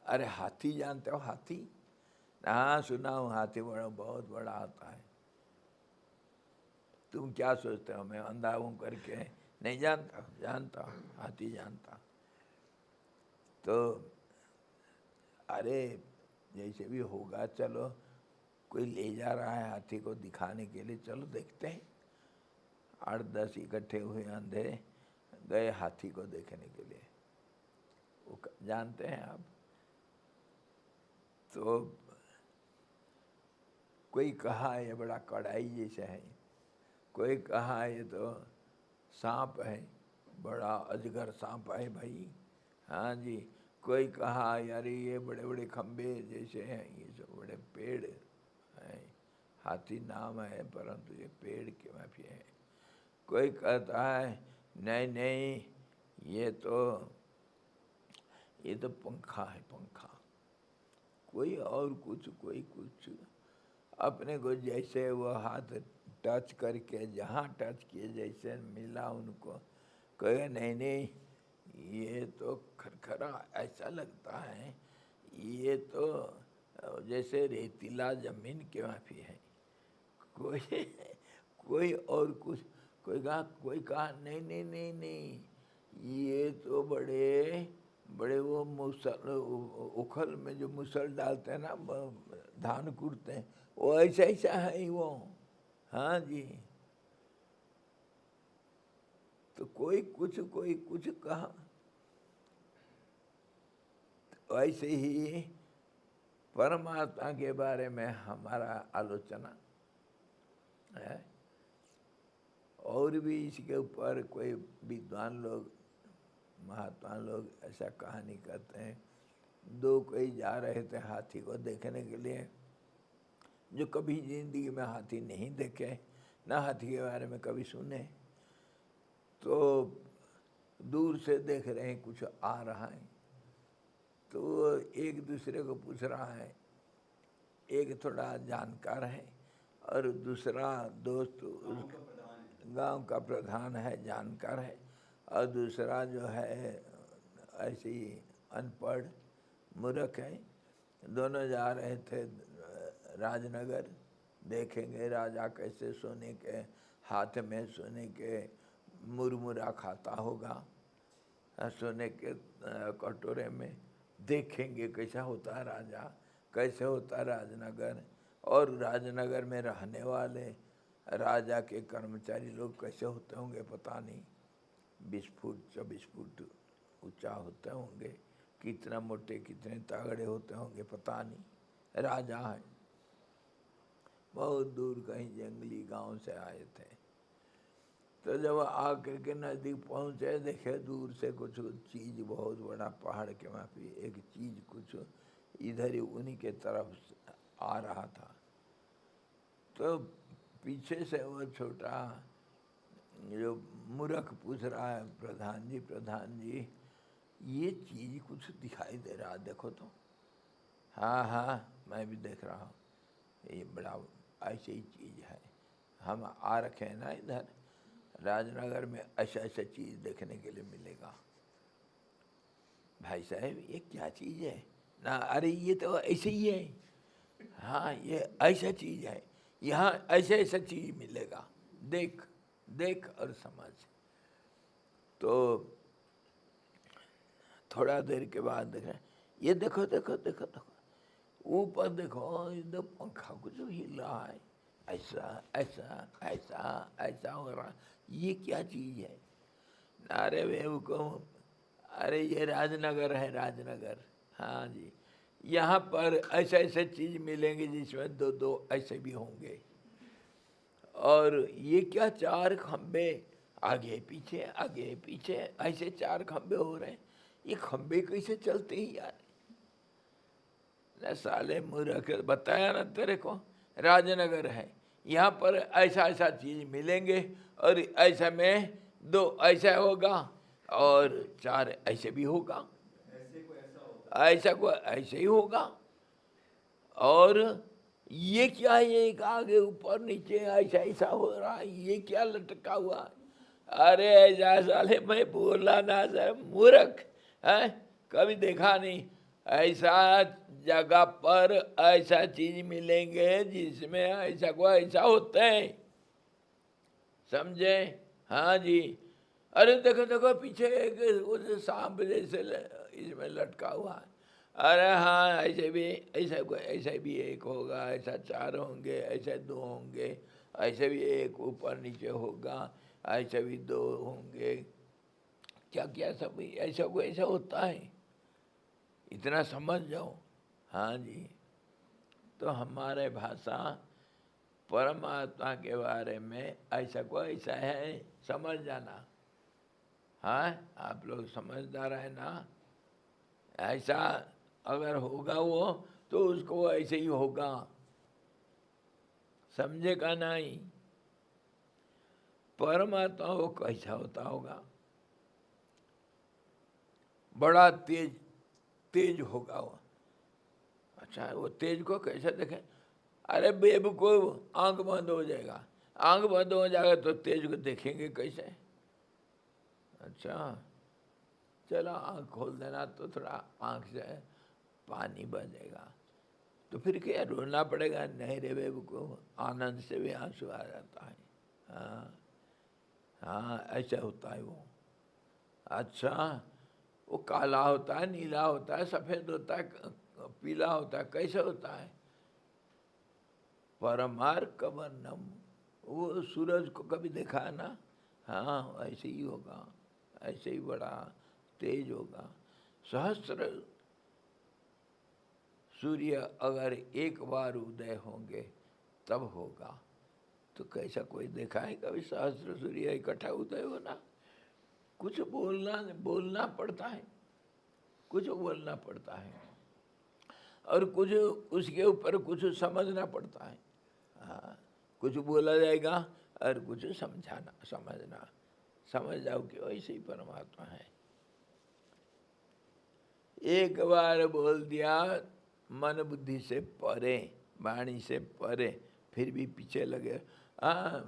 अरे हाथी जानते हो हाथी? हाँ सुना हूँ हाथी बड़ा बहुत बड़ा आता है। तुम क्या सोचते हो मैं अंधा हूँ करके? नहीं जानता, जानता हाथी जानता। तो अरे जैसे भी होगा चलो, कोई ले जा रहा है हाथी को दिखाने के लिए, चलो देखते हैं। 8-10 इकट्ठे हुए अंधे गए हाथी को देखने के लिए। वो जानते हैं आप, तो कोई कहा ये बड़ा कड़ाई जैसा है, कोई कहा ये तो सांप है, बड़ा अजगर सांप है भाई। हाँ जी, कोई कहा यार ये बड़े बड़े खम्बे जैसे हैं, ये सब बड़े पेड़ हैं, हाथी नाम है परंतु ये पेड़ के माफी है। कोई कहता है नहीं नहीं ये तो पंखा है, पंखा। कोई और कुछ, कोई कुछ। अपने को जैसे वो हाथ टच करके जहाँ टच किए जैसे मिला उनको, कहे नहीं नहीं ये तो खरखरा ऐसा लगता है, ये तो जैसे रेतीला जमीन के माफी है। कोई और कुछ, कोई कहा नहीं नहीं नहीं नहीं ये तो बड़े बड़े वो मुसल उखल में जो मुसल डालते हैं ना, धान कूटते हैं, वो ऐसा ऐसा है वो। हाँ जी, तो कोई कुछ कहा। तो ऐसे ही परमात्मा के बारे में हमारा आलोचना है। और भी इसके ऊपर कोई विद्वान लोग, महात्मा लोग ऐसा कहानी कहते हैं। दो कोई जा रहे थे हाथी को देखने के लिए, जो कभी जिंदगी में हाथी नहीं देखे, ना हाथी के बारे में कभी सुने, तो दूर से देख रहे हैं कुछ आ रहा है, तो एक दूसरे को पूछ रहा है। एक थोड़ा जानकार है और दूसरा दोस्त गांव का प्रधान है, जानकार है, और दूसरा जो है ऐसे ही अनपढ़ मूर्ख है। दोनों जा रहे थे राजनगर, देखेंगे राजा कैसे सोने के हाथ में सोने के मुरमुरा खाता होगा, सोने के कटोरे में देखेंगे कैसा होता है राजा, कैसे होता है राजनगर, और राजनगर में रहने वाले राजा के कर्मचारी लोग कैसे होते होंगे पता नहीं। 20 फुट 24 फुट ऊंचा होते होंगे, कितना मोटे कितने तगड़े होते होंगे पता नहीं। राजा है, बहुत दूर कहीं जंगली गांव से आए थे। तो जब आकर के नज़दीक पहुँचे, देखे दूर से कुछ चीज़, बहुत बड़ा पहाड़ के माफी एक चीज़ कुछ इधर ही उन्हीं के तरफ आ रहा था। तो पीछे से वो छोटा जो मूर्ख पूछ रहा है, प्रधान जी ये चीज़ कुछ दिखाई दे रहा, देखो तो। हाँ हाँ मैं भी देख रहा हूँ, ये बड़ा ऐसी ही चीज़ है, हम आ रखे हैं ना इधर राजनगर में, ऐसा ऐसा चीज़ देखने के लिए मिलेगा। भाई साहब ये क्या चीज़ है ना? अरे ये तो ऐसे ही है। हाँ ये ऐसा चीज़ है, यहाँ ऐसा ऐसा चीज़ मिलेगा, देख देख और समझ। तो थोड़ा देर के बाद देख रहे, ये देखो देखो देखो देखो ऊपर देखो, इधर पंखा कुछ हिल रहा है, ऐसा ऐसा ऐसा ऐसा हो रहा, ये क्या चीज़ है? अरे बेवकूफ, अरे ये राजनगर है, राजनगर। हाँ जी, यहाँ पर ऐसे ऐसे चीज़ मिलेंगे जिसमें दो दो ऐसे भी होंगे। और ये क्या 4 खंबे आगे पीछे ऐसे 4 खंबे हो रहे हैं, ये खंबे कैसे चलते हैं यार? न साले मूर्ख, बताया ना तेरे को राजनगर है, यहाँ पर ऐसा ऐसा चीज़ मिलेंगे, और ऐसा में 2 ऐसा होगा और 4 ऐसे भी होगा, ऐसा को ऐसे ही होगा। और ये क्या है, एक आगे ऊपर नीचे ऐसा ऐसा हो रहा है, ये क्या लटका हुआ है? अरे ऐसा साले मैं बोला ना सर, मूर्ख है, कभी देखा नहीं। ऐसा जगह पर ऐसा चीज मिलेंगे जिसमें ऐसा को ऐसा होते हैं, समझे? हाँ जी। अरे देखो देखो पीछे एक सांप जैसे इसमें लटका हुआ है। अरे हाँ ऐसे भी, ऐसा भी एक होगा, ऐसा 4 होंगे, ऐसे 2 होंगे, ऐसे भी एक ऊपर नीचे होगा, ऐसे भी 2 होंगे, क्या क्या सब ऐसा को ऐसा होता है, इतना समझ जाओ। हाँ जी, तो हमारे भाषा परमात्मा के बारे में ऐसा कोई ऐसा है, समझ जाना। हाँ, आप लोग समझदार है ना। ऐसा अगर होगा वो तो उसको ऐसे ही होगा, समझेगा नहीं। परमात्मा वो कैसा होता होगा, बड़ा तेज तेज होगा वो। अच्छा, वो तेज को कैसे देखें? अरे बेवकूफ, आंख बंद हो जाएगा, आंख बंद हो जाएगा तो तेज को देखेंगे कैसे? अच्छा, चलो आंख खोल देना तो थोड़ा आंख से पानी बजेगा, तो फिर क्या रोना पड़ेगा? नहीं रे बेवकूफ, आनंद से भी आंसू आ जाता है। हाँ हाँ, ऐसा होता है वो। अच्छा, वो काला होता है, नीला होता है, सफ़ेद होता है, पीला होता है, कैसे होता है? परमार्क वर्णम, वो सूरज को कभी देखा है ना? हाँ, ऐसे ही होगा, ऐसे ही बड़ा तेज होगा। सहस्त्र सूर्य अगर एक बार उदय होंगे तब होगा, तो कैसा कोई देखा है कभी सहस्त्र सूर्य इकट्ठा उदय होना? कुछ बोलना पड़ता है, कुछ बोलना पड़ता है, और कुछ उसके ऊपर कुछ समझना पड़ता है। हाँ, कुछ बोला जाएगा और कुछ समझाना, समझना। समझ जाओ कि वैसे ही परमात्मा है। एक बार बोल दिया मन बुद्धि से परे, वाणी से परे, फिर भी पीछे लगे। हाँ,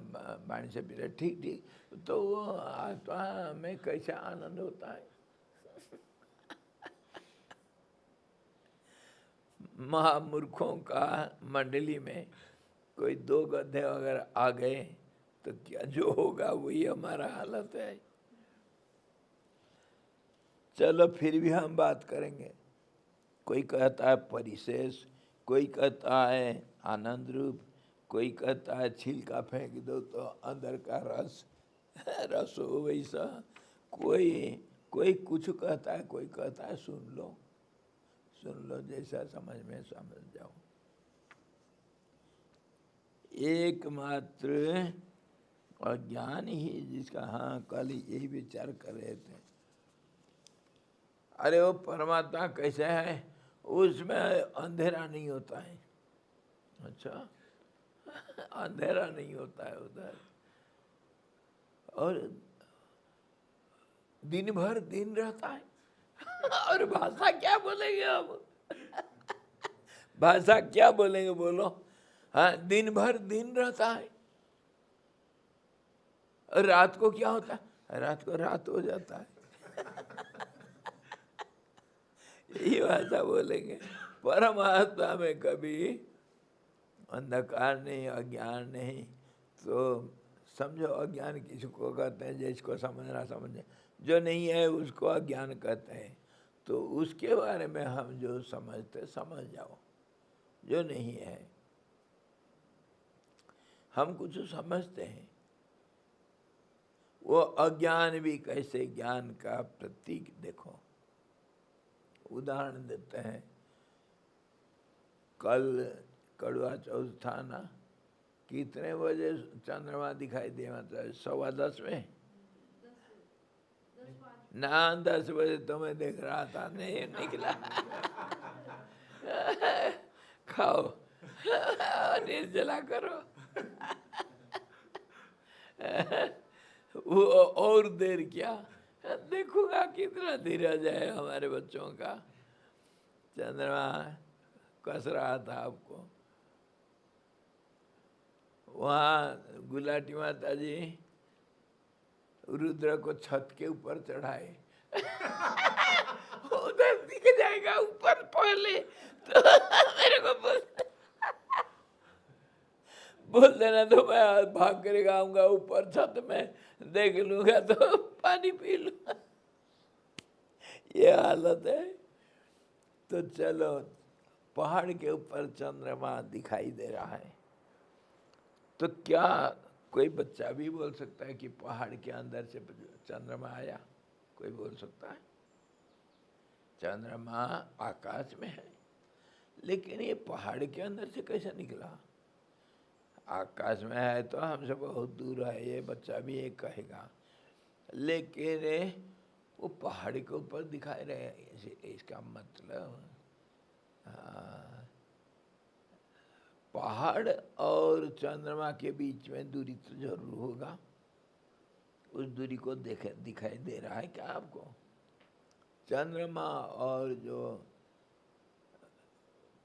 वाणी से परे, ठीक ठीक, तो वो आत्मा में कैसा आनंद होता है। महामूर्खों का मंडली में कोई दो गधे अगर आ गए तो क्या जो होगा वही हमारा हालत है। चलो फिर भी हम बात करेंगे। कोई कहता है परिशेष, कोई कहता है आनंद रूप, कोई कहता है छिलका फेंक दो तो अंदर का रस रस हो वैसा, कोई कुछ कहता है, कोई कहता है सुन लो जैसा समझ में समझ जाओ। एकमात्र अज्ञान ही जिसका, हाँ कल यही विचार कर रहे थे। अरे वो परमात्मा कैसे है, उसमें अंधेरा नहीं होता है। अच्छा, अंधेरा नहीं होता है उधर, और दिन भर दिन रहता है। और भाषा क्या बोलेंगे अब? भाषा क्या बोलेंगे बोलो? हाँ, दिन भर दिन रहता है, और रात को क्या होता है? रात को रात हो जाता है। यही भाषा बोलेंगे। परमात्मा में कभी अंधकार नहीं, अज्ञान नहीं। तो समझो अज्ञान किसको कहते हैं? जिसको समझना समझे, जो नहीं है उसको अज्ञान कहते हैं। तो उसके बारे में हम जो समझते समझ जाओ, जो नहीं है। हम कुछ समझते हैं, वो अज्ञान भी कैसे ज्ञान का प्रतीक। देखो उदाहरण देते हैं, कल कड़वा चौथ था ना, कितने बजे चंद्रमा दिखाई दे? मतलब 10:15 में ना, 10 बजे तो मैं देख रहा था, नहीं निकला। खाओ निर्जला करो। वो और देर क्या देखूंगा, कितना धीरज है हमारे बच्चों का। चंद्रमा कस रहा था आपको। वहाँ गुलाटी माता जी रुद्र को छत के ऊपर चढ़ाए। उधर दिख जाएगा ऊपर पहले, तो मेरे को बोल देना, तो मैं भाग कर आऊंगा ऊपर छत में, देख लूंगा तो पानी पी लूंगा। ये हालत है। तो चलो, पहाड़ के ऊपर चंद्रमा दिखाई दे रहा है, तो क्या कोई बच्चा भी बोल सकता है कि पहाड़ के अंदर से चंद्रमा आया? कोई बोल सकता है? चंद्रमा आकाश में है, लेकिन ये पहाड़ के अंदर से कैसे निकला? आकाश में है तो हमसे बहुत दूर है, ये बच्चा भी ये कहेगा, लेकिन वो पहाड़ के ऊपर दिखाई रहे हैं। इसका मतलब पहाड़ और चंद्रमा के बीच में दूरी तो जरूर होगा। उस दूरी को दिखाई दे रहा है क्या आपको? चंद्रमा और जो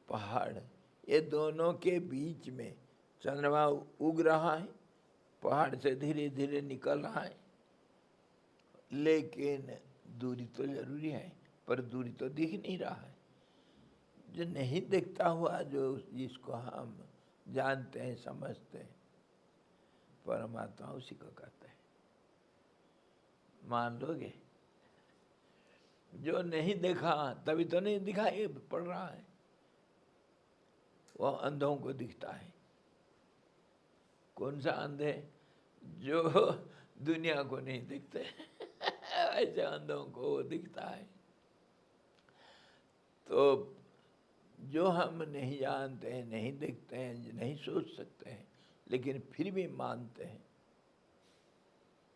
पहाड़, ये दोनों के बीच में चंद्रमा उग रहा है, पहाड़ से धीरे धीरे निकल रहा है, लेकिन दूरी तो जरूरी है, पर दूरी तो दिख नहीं रहा है। जो नहीं दिखता हुआ, जो जिसको हम जानते हैं, समझते हैं, परमात्मा उसी को कहते हैं। मान लोगे? जो नहीं देखा तभी तो नहीं दिखाई पड़ रहा है, वो अंधों को दिखता है। कौन सा अंधे? जो दुनिया को नहीं दिखते ऐसे अंधों को वो दिखता है। तो जो हम नहीं जानते हैं, नहीं देखते हैं, नहीं सोच सकते हैं, लेकिन फिर भी मानते हैं,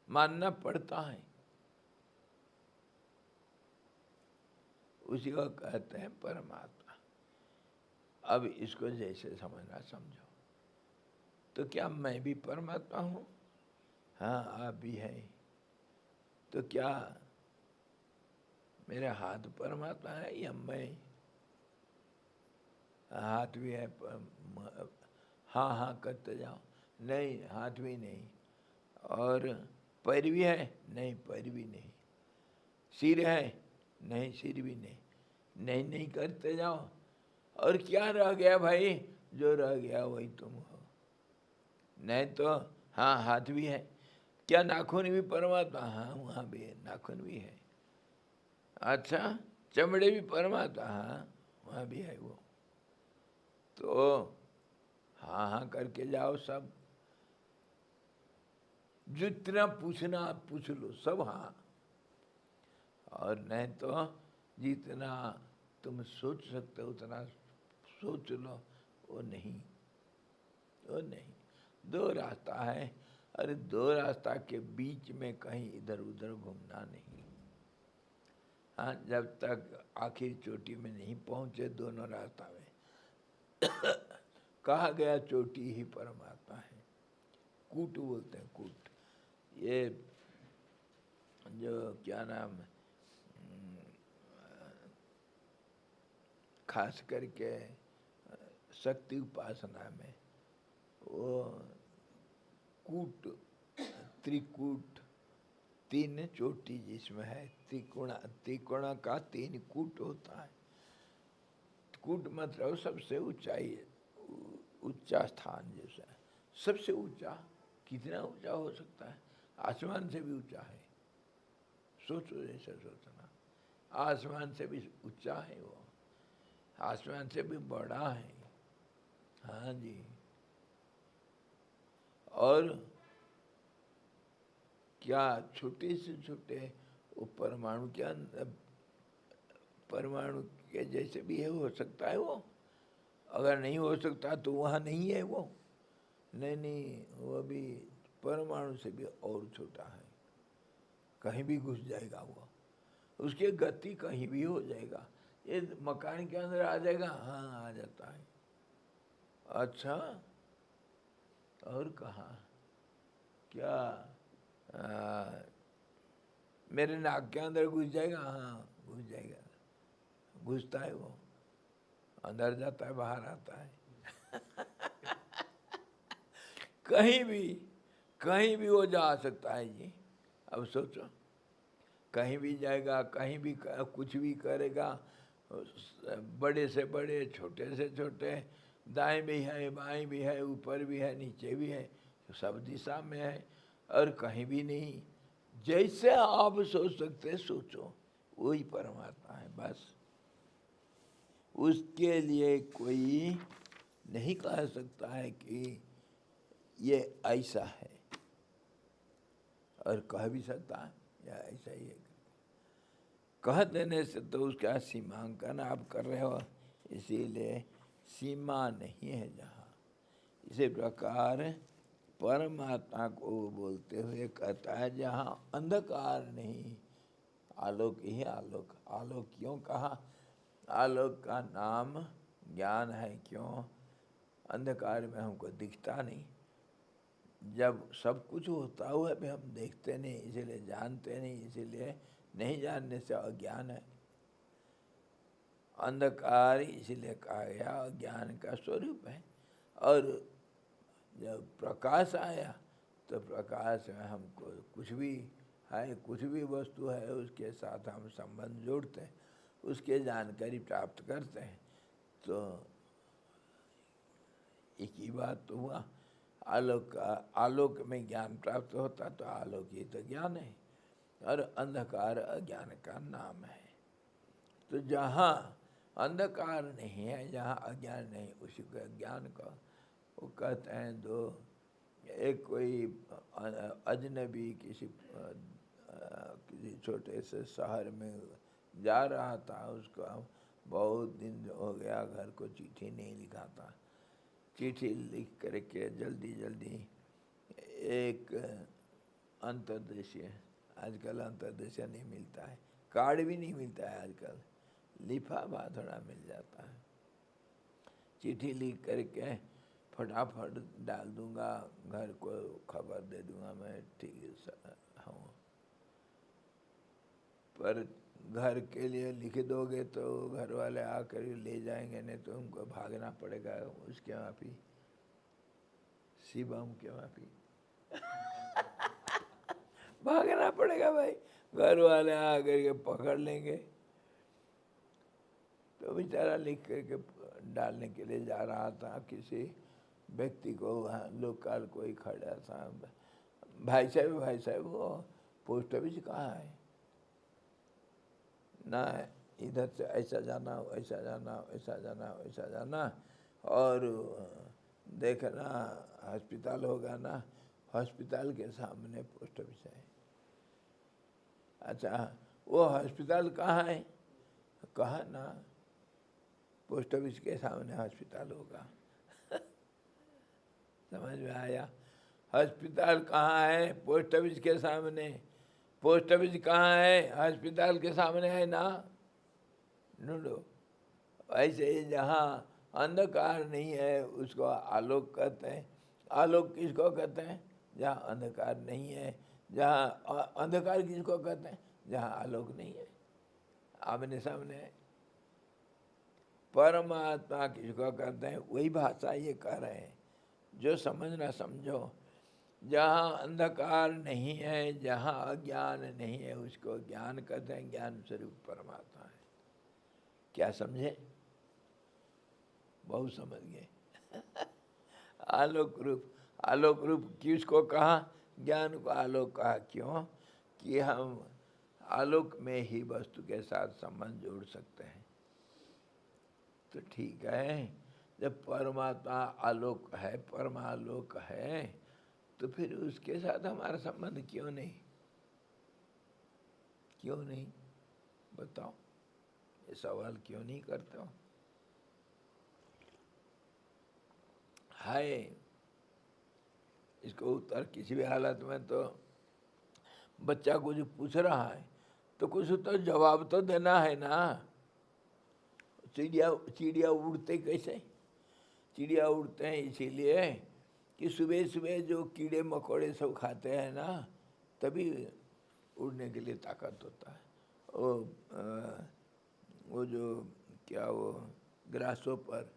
मानना पड़ता है, उसी को कहते हैं परमात्मा। अब इसको जैसे समझना समझो। तो क्या मैं भी परमात्मा हूँ? हाँ, आप भी हैं। तो क्या मेरा हाथ परमात्मा है या मैं? हाथ भी है, हाँ हाँ करते जाओ, नहीं हाथ भी नहीं। और पैर भी है, नहीं पैर भी नहीं। सिर है, नहीं सिर भी नहीं। नहीं नहीं करते जाओ, और क्या रह गया भाई? जो रह गया वही तुम हो। नहीं तो हाँ, हाथ भी है। क्या नाखून भी परमात्मा? हाँ, वहाँ भी है, नाखून भी है। अच्छा, चमड़े भी परमात्मा? हाँ, वहाँ भी है वो। तो हाँ हाँ करके जाओ सब, जितना पूछना पूछ लो, सब हाँ। और नहीं तो जितना तुम सोच सकते हो उतना सोच लो, वो नहीं, वो नहीं। दो रास्ता है, अरे दो रास्ता के बीच में कहीं इधर उधर घूमना नहीं। हाँ, जब तक आखिर चोटी में नहीं पहुंचे दोनों रास्ता में कहा गया चोटी ही परमात्मा है। कूट बोलते हैं, कूट। ये जो क्या नाम, खास करके शक्ति उपासना में वो कूट, त्रिकूट, तीन चोटी जिसमें है, त्रिकोण का तीन कूट होता है। कूट मतलब सबसे ऊंचाई, ऊंचा स्थान जैसा। सबसे ऊंचा कितना ऊंचा हो सकता है? आसमान से भी ऊंचा है। सोचो, जैसे सोचना, आसमान से भी ऊंचा है वो, आसमान से भी बड़ा है। हाँ जी। और क्या छोटे से छोटे वो परमाणु के अंदर, परमाणु के जैसे भी है, हो सकता है वो? अगर नहीं हो सकता तो वहाँ नहीं है वो। नहीं नहीं, वो भी परमाणु से भी और छोटा है, कहीं भी घुस जाएगा वो, उसकी गति कहीं भी हो जाएगा। ये मकान के अंदर आ जाएगा, हाँ आ जाता है। अच्छा, और कहाँ? क्या मेरे नाक के अंदर घुस जाएगा? हाँ घुस जाएगा, घुसता है वो, अंदर जाता है, बाहर आता है कहीं भी वो जा सकता है जी। अब सोचो, कहीं भी जाएगा, कहीं भी कुछ भी करेगा, बड़े से बड़े, छोटे से छोटे, दाएं भी है, बाएं भी है, ऊपर भी है, नीचे भी है, सब दिशा में है, और कहीं भी नहीं। जैसे आप सोच सकते सोचो, वही परमात्मा है बस। उसके लिए कोई नहीं कह सकता है कि ये ऐसा है, और कह भी सकता है या ऐसा ही है। कह देने से तो उसका सीमांकन आप कर रहे हो, इसीलिए सीमा नहीं है जहाँ। इसी प्रकार परमात्मा को बोलते हुए कहता है जहाँ अंधकार नहीं, आलोक ही आलोक। आलोक क्यों कहा? आलोक का नाम ज्ञान है। क्यों? अंधकार में हमको दिखता नहीं, जब सब कुछ होता हुआ भी हम देखते नहीं, इसीलिए जानते नहीं, इसीलिए नहीं जानने से अज्ञान है। अंधकार इसीलिए कहा गया अज्ञान का स्वरूप है। और जब प्रकाश आया तो प्रकाश में हमको कुछ भी है, कुछ भी वस्तु है उसके साथ हम संबंध जोड़ते हैं, उसके जानकारी प्राप्त करते हैं। तो एक ही बात तो हुआ, आलोक में ज्ञान प्राप्त होता तो आलोक ही तो ज्ञान है, और अंधकार अज्ञान का नाम है। तो जहाँ अंधकार नहीं है, जहाँ अज्ञान नहीं, उसी को ज्ञान का वो कहते हैं। दो एक कोई अजनबी किसी छोटे से शहर में जा रहा था, उसको बहुत दिन हो गया घर को चिट्ठी नहीं लिखा था। चिट्ठी लिख करके जल्दी जल्दी एक अंतर्देशीय, आजकल अंतर्देशीय नहीं मिलता है, कार्ड भी नहीं मिलता है आजकल, लिफाफा थोड़ा मिल जाता है। चिट्ठी लिख करके फटाफट डाल दूंगा, घर को खबर दे दूंगा मैं ठीक हूँ। पर घर के लिए लिख दोगे तो घर वाले आकर ले जाएंगे, नहीं तो उनको भागना पड़ेगा उसके वहाँ भी, शिवम के वहाँ भी भागना पड़ेगा भाई, घर वाले आकर के पकड़ लेंगे। तो बेचारा लिख करके डालने के लिए जा रहा था, किसी व्यक्ति को वहाँ लोकल कोई खड़ा था, भाई साहब वो पोस्ट ऑफिस कहाँ है? ना इधर से ऐसा जाना, ऐसा जाना, ऐसा जाना, ऐसा जाना, और देखना हॉस्पिटल होगा ना, हॉस्पिटल के सामने पोस्ट ऑफिस है। अच्छा, वो हॉस्पिटल कहाँ है? कहा ना पोस्ट ऑफिस के सामने हॉस्पिटल होगा। समझ में आया? हॉस्पिटल कहाँ है? पोस्ट ऑफिस के सामने। पोस्ट ऑफिस कहाँ है? हॉस्पिटल के सामने है ना, ढूंढो। ऐसे ही जहाँ अंधकार नहीं है उसको आलोक कहते हैं। आलोक किसको कहते हैं? जहाँ अंधकार नहीं है। जहाँ अंधकार किसको कहते हैं? जहाँ आलोक नहीं है, आमने सामने है। परमात्मा किसको कहते हैं? वही भाषा ये कह रहे हैं, जो समझना समझो। जहाँ अंधकार नहीं है, जहाँ अज्ञान नहीं है, उसको ज्ञान कहते हैं। ज्ञान स्वरूप परमात्मा है। क्या समझे? बहुत समझ गए। आलोक रूप, आलोक रूप किसको कहा? ज्ञान को आलोक कहा। क्यों? कि हम आलोक में ही वस्तु के साथ संबंध जोड़ सकते हैं। तो ठीक है, जब परमात्मा आलोक है, परमालोक है, तो फिर उसके साथ हमारा संबंध क्यों नहीं? क्यों नहीं? बताओ, ये सवाल क्यों नहीं करते हो? है इसको उत्तर किसी भी हालत में। तो बच्चा कुछ पूछ रहा है तो कुछ तो जवाब तो देना है ना। चिड़िया उड़ते कैसे? चिड़िया उड़ते हैं इसीलिए कि सुबह सुबह जो कीड़े मकोड़े सब खाते हैं ना, तभी उड़ने के लिए ताकत होता है। वो जो क्या वो ग्रासहोपर,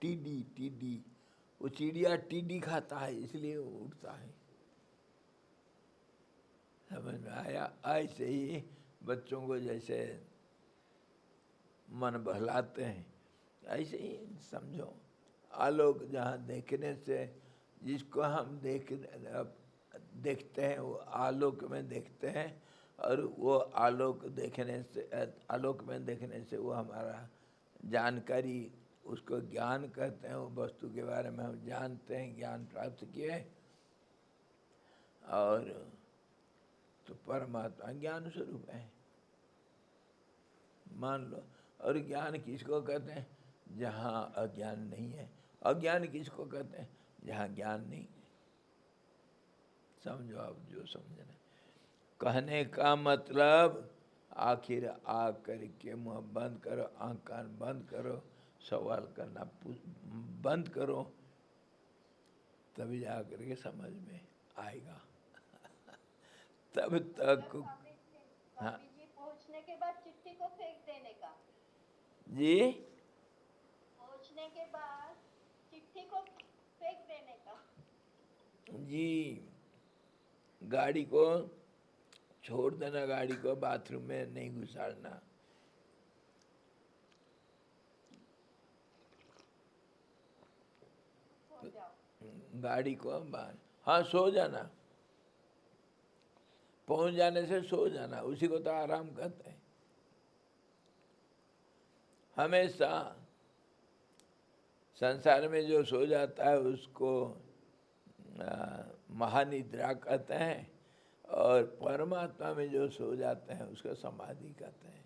टीडी, वो चिड़िया टीडी खाता है इसलिए वो उड़ता है। समझ में आया? ऐसे ही बच्चों को जैसे मन बहलाते हैं, ऐसे ही समझो। आलोक जहाँ देखने से, जिसको हम देखते हैं वो आलोक में देखते हैं, और वो आलोक में देखने से वो हमारा जानकारी, उसको ज्ञान कहते हैं। वो वस्तु के बारे में हम जानते हैं, ज्ञान प्राप्त किए। और तो परमात्मा ज्ञान स्वरूप है, मान लो। और ज्ञान किसको कहते हैं? जहाँ अज्ञान नहीं है। अज्ञान किसको कहते हैं? जहाँ ज्ञान नहीं है। समझो आप जो समझना। कहने का मतलब आखिर आ करके मुँह बंद करो, आँख कान बंद करो, सवाल करना बंद करो, तभी जा करके समझ में आएगा। तब तक हाँ स्वामी जी पहुंचने के बाद चिट्ठी को फेंक देने का। जी, पहुंचने के बाद चिट्ठी को फेंक देने का। जी गाड़ी को छोड़ देना, गाड़ी को बाथरूम में नहीं घुसाड़ना। सो जाओ। गाड़ी को बाहर, हाँ सो जाना, पहुंच जाने से सो जाना, उसी को तो आराम कहते हैं। हमेशा संसार में जो सो जाता है उसको महानिद्रा कहते हैं, और परमात्मा में जो सो जाते हैं उसको समाधि कहते हैं।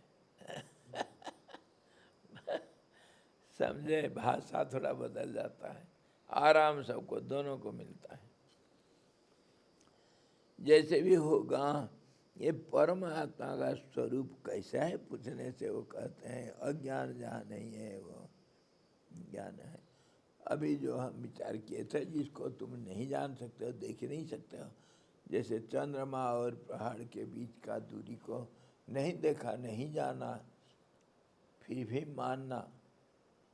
समझे? भाषा थोड़ा बदल जाता है, आराम सबको दोनों को मिलता है। जैसे भी होगा, ये परमात्मा का स्वरूप कैसा है पूछने से वो कहते हैं अज्ञान जहाँ नहीं है वो ज्ञान है। अभी जो हम विचार किए थे, जिसको तुम नहीं जान सकते हो, देख नहीं सकते हो, जैसे चंद्रमा और पहाड़ के बीच का दूरी को नहीं देखा, नहीं जाना, फिर भी मानना,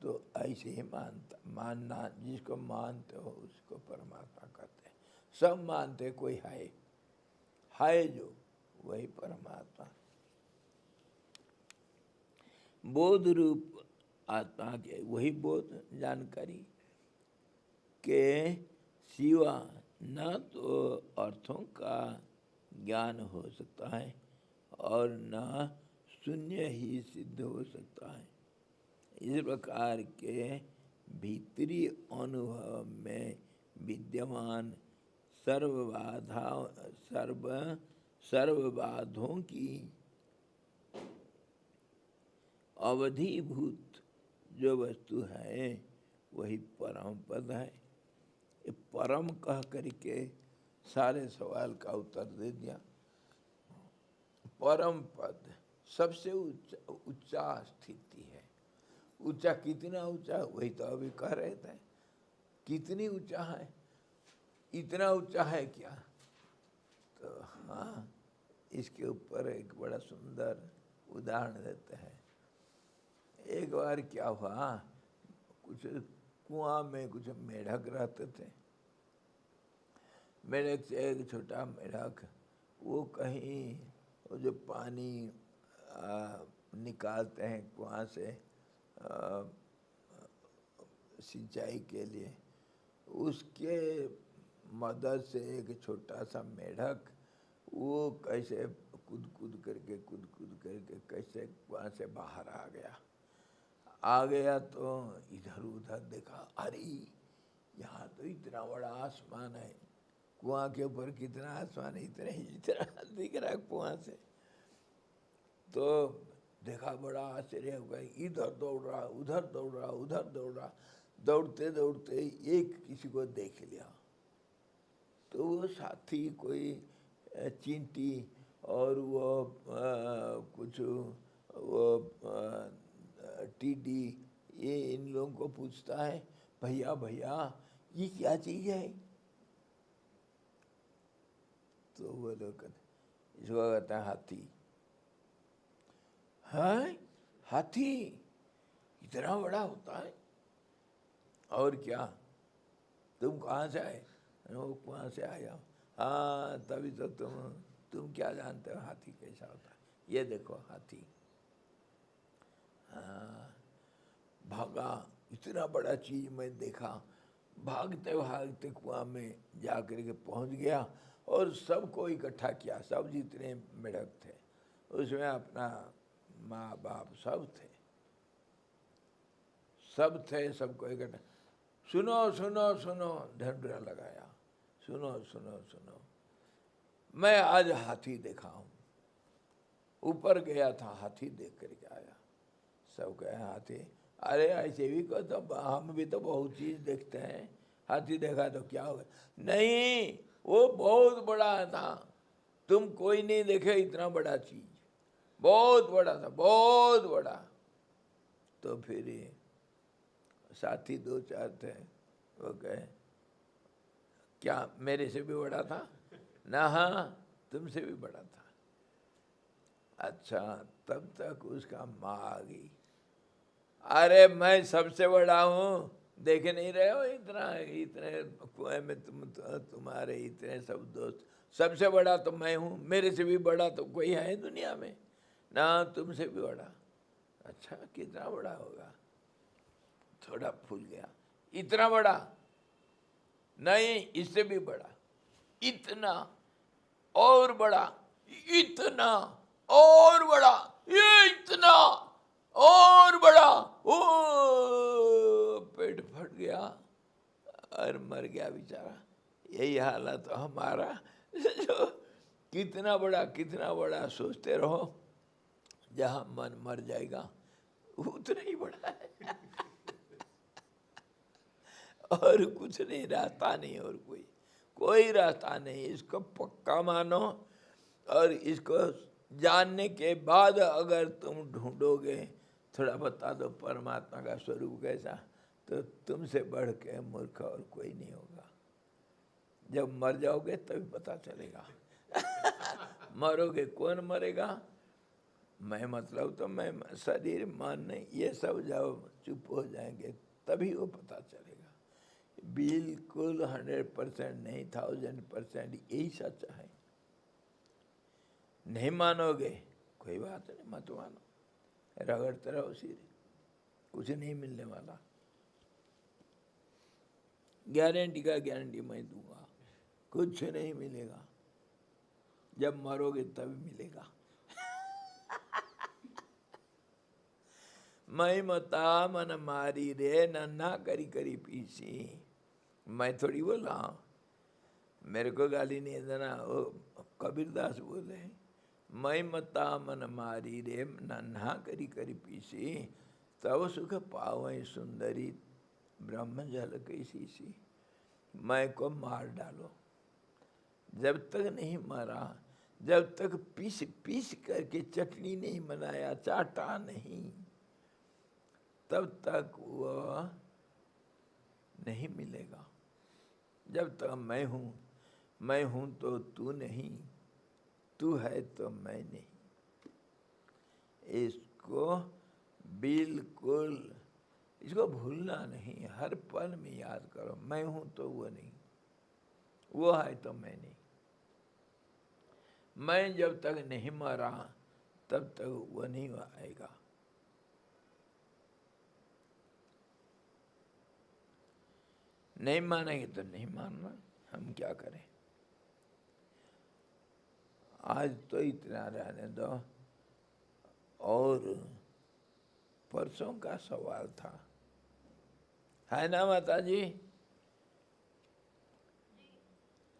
तो ऐसे ही मानना, जिसको मानते हो उसको परमात्मा कहते हैं। सब मानते कोई है जो, वही परमात्मा। बोध रूप आत्मा के वही बोध जानकारी के सिवा न तो अर्थों का ज्ञान हो सकता है और न शून्य ही सिद्ध हो सकता है। इस प्रकार के भीतरी अनुभव में विद्यमान सर्वबाधों की अवधिभूत जो वस्तु है वही परम पद है। ये परम कह करके सारे सवाल का उत्तर दे दिया। परम पद सबसे ऊंचा स्थिति है। ऊंचा कितना ऊंचा, वही तो अभी कह रहे थे, कितनी ऊंचा है, इतना ऊंचा है क्या? तो हाँ, इसके ऊपर एक बड़ा सुंदर उदाहरण देते हैं। एक बार क्या हुआ, कुछ कुआं में कुछ मेढक रहते थे। मेढक से एक छोटा मेढक, वो कहीं वो जो पानी निकालते हैं कुआं से सिंचाई के लिए, उसके मदद से एक छोटा सा मेढक वो कैसे कूद करके कैसे कुआं से बाहर आ गया। तो इधर उधर देखा, अरे यहाँ तो इतना बड़ा आसमान है, कुआं के ऊपर कितना आसमान है, इतना दिख रहा है कुआं से। तो देखा, बड़ा आश्चर्य हो गया, इधर दौड़ रहा, उधर दौड़ रहा, दौड़ते दौड़ते एक किसी को देख लिया। तो वो साथी कोई चींटी और वो कुछ वो टीडी, ये इन लोगों को पूछता है, भैया ये क्या चीज़ है? तो वो लोग कहते, इसको कहते हैं हाथी। है हाथी इतना बड़ा होता है? और क्या, तुम कहाँ से आए? वो कहाँ से आया? हाँ, तभी तो तुम क्या जानते हो हाथी कैसा होता है? ये देखो हाथी। हाँ, भागा, इतना बड़ा चीज मैं देखा। भागते भागते कुआं में जा कर के पहुँच गया और सबको इकट्ठा किया, सब जितने मेढक थे, उसमें अपना माँ बाप सब थे, सबको इकट्ठा। सुनो, ढंढूरा लगाया, सुनो, मैं आज हाथी देखा हूँ। ऊपर गया था, हाथी देख करके आया। सब कहे हाथी, अरे ऐसे भी को तो हम भी तो बहुत चीज देखते हैं, हाथी देखा तो क्या होगा, नहीं वो बहुत बड़ा था, तुम कोई नहीं देखे इतना बड़ा चीज, बहुत बड़ा था, बहुत बड़ा। तो फिर ये साथी दो चार थे, वो कहे क्या मेरे से भी बड़ा था ना, हाँ तुमसे भी बड़ा था। अच्छा, तब तक उसका माँ आ गई, अरे मैं सबसे बड़ा हूँ, देख नहीं रहे हो, इतना इतने कुएं में तुम्हारे इतने सब दोस्त, सबसे बड़ा तो मैं हूँ, मेरे से भी बड़ा तो कोई है दुनिया में ना, तुमसे भी बड़ा। अच्छा कितना बड़ा होगा, थोड़ा फूल गया, इतना बड़ा नहीं, इससे भी बड़ा, इतना और बड़ा, इतना और बड़ा, ये इतना और बड़ा, ओ पेट फट गया और मर गया बेचारा। यही हालत हमारा, जो कितना बड़ा सोचते रहो, जहाँ मन मर जाएगा उतना ही बड़ा है। और कुछ नहीं, रास्ता नहीं, और कोई रास्ता नहीं, इसको पक्का मानो। और इसको जानने के बाद अगर तुम ढूंढोगे, थोड़ा बता दो परमात्मा का स्वरूप कैसा, तो तुमसे बढ़ के मूर्ख और कोई नहीं होगा। जब मर जाओगे तभी पता चलेगा। मरोगे, कौन मरेगा? मैं मतलब तो मैं, शरीर मन ये सब जब चुप हो जाएंगे तभी वो पता चलेगा। बिल्कुल 100% नहीं, 1000% यही सच है। नहीं मानोगे, कोई बात नहीं, मत मानो, रगड़ते रहो सिर, कुछ नहीं मिलने वाला। गारंटी का गारंटी मैं दूंगा, कुछ नहीं मिलेगा, जब मरोगे तब मिलेगा। मैं मता मन मारी रे नन्हा करी करी पीसी, मैं थोड़ी बोला, मेरे को गाली नहीं देना, वो कबीरदास बोले, मैं मता मन मारी रे नन्हा करी करी पीसी, तब सुख पावे सुंदरी ब्रह्म जल कैसी सी। मैं को मार डालो, जब तक नहीं मारा, जब तक पीस पीस करके चटनी नहीं बनाया, चाटा नहीं, तब तक वह नहीं मिलेगा। जब तक मैं हूं तो तू नहीं, तू है तो मैं नहीं। इसको बिल्कुल, इसको भूलना नहीं, हर पल में याद करो, मैं हूं तो वो नहीं, वो है तो मैं नहीं। मैं जब तक नहीं मरा तब तक वो नहीं आएगा। नहीं मानेंगे तो नहीं मानना, हम क्या करें। आज तो इतना रहने दो। और परसों का सवाल था, है ना माता जी?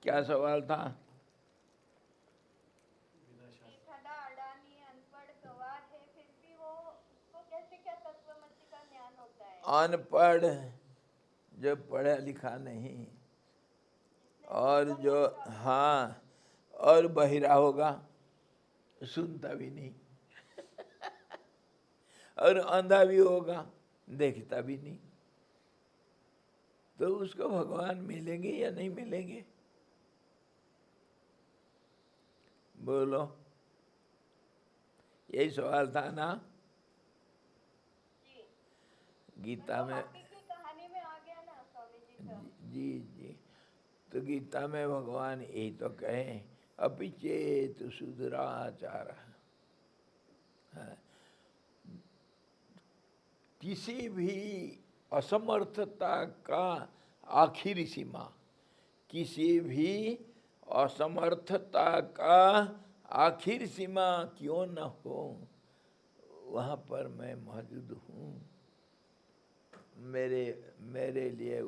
क्या सवाल था? एखादा अडानी अनपढ़ गवार है, फिर भी वो उसको कैसे क्या तत्वमसी का ज्ञान होता है? अनपढ़, जो पढ़ा लिखा नहीं, और जो, हाँ, और बहिरा होगा, सुनता भी नहीं, और अंधा भी होगा, देखता भी नहीं, तो उसको भगवान मिलेंगे या नहीं मिलेंगे? बोलो, यही सवाल था ना? जी, गीता तो में, अभी की कहानी में आ गया ना स्वामी जी का। जी जी, तो गीता में भगवान यही तो कहे, अपि चेत सुदुराचार, किसी भी असमर्थता का आखिरी सीमा, किसी भी असमर्थता का आखिर सीमा क्यों न हो, वहाँ पर मैं मौजूद हूँ। मेरे लिए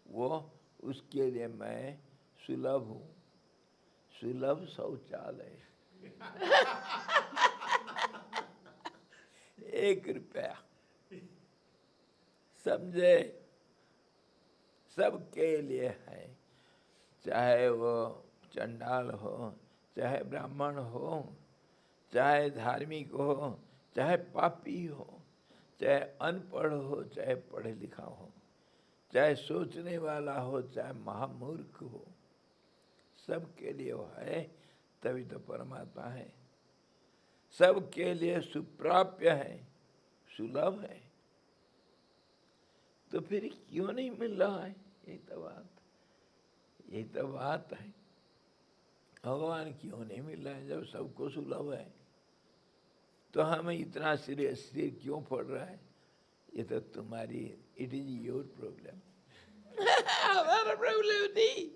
वो, उसके लिए मैं सुलभ हूँ, सुलभ शौचालय। 1 रुपया, समझे? सबके लिए है, चाहे वो चंडाल हो, चाहे ब्राह्मण हो, चाहे धार्मिक हो, चाहे पापी हो, चाहे अनपढ़ हो, चाहे पढ़े लिखा हो, चाहे सोचने वाला हो, चाहे महामूर्ख हो, सबके लिए वो है, तभी तो परमात्मा है। सबके लिए सुप्राप्य है, सुलभ है। तो फिर क्यों नहीं मिल रहा है? यही तो बात है। भगवान क्यों नहीं मिल रहा है जब सबको सुलभ है? तो हमें इतना सिर क्यों पड़ रहा है? ये तो तुम्हारी, इट इज योर प्रॉब्लम, हमारा प्रॉब्लम नहीं।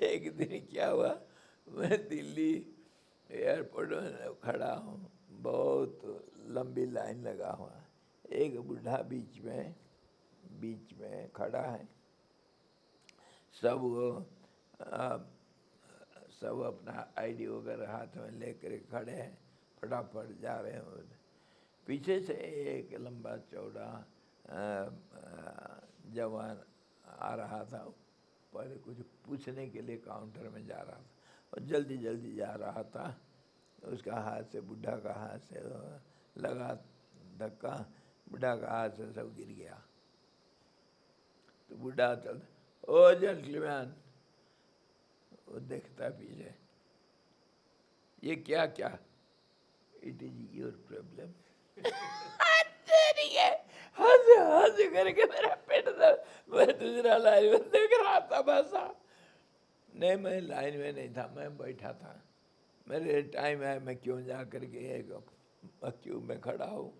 एक दिन क्या हुआ, मैं दिल्ली एयरपोर्ट में खड़ा हूँ, बहुत लंबी लाइन लगा हुआ, एक बूढ़ा बीच में खड़ा है। सब अपना आईडी वगैरह हाथ में लेकर खड़े हैं, फटाफट जा रहे हैं। पीछे से एक लंबा चौड़ा जवान आ रहा था, पहले कुछ पूछने के लिए काउंटर में जा रहा था और जल्दी जल्दी जा रहा था। उसका हाथ से, बुढ़ा का हाथ से लगा धक्का, बुढ़ा का हाथ से सब गिर गया। तो बुढ़ा चल, ओ जेंटलमैन, वो देखता पीछे, ये क्या क्या? It is your problem. हंस करके मेरा पेट दर्द, मैं दूसरा लाइन में देख रहा था बसा। नहीं, मैं लाइन में नहीं था, मैं बैठा था, मेरे टाइम है, मैं क्यों जा करके एक क्यों में खड़ा हूँ?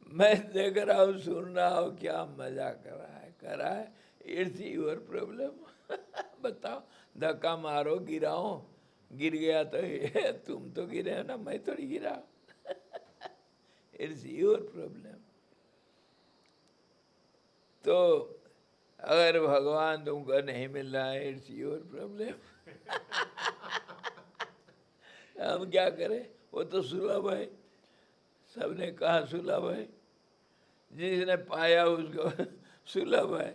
मैं देख रहा हूँ, सुन रहा हूँ, क्या मजा कर रहा है। It's your problem. बताओ, धक्का मारो, गिराओ, गिर गया तो तुम तो गिरे हो ना, मैं थोड़ी गिरा। It's your problem. तो अगर भगवान तुमको नहीं मिल रहा है, इट्स योर प्रॉब्लम। हम क्या करें? वो तो सुलभ है, सबने कहा सुलभ है, जिसने पाया उसको सुलभ है।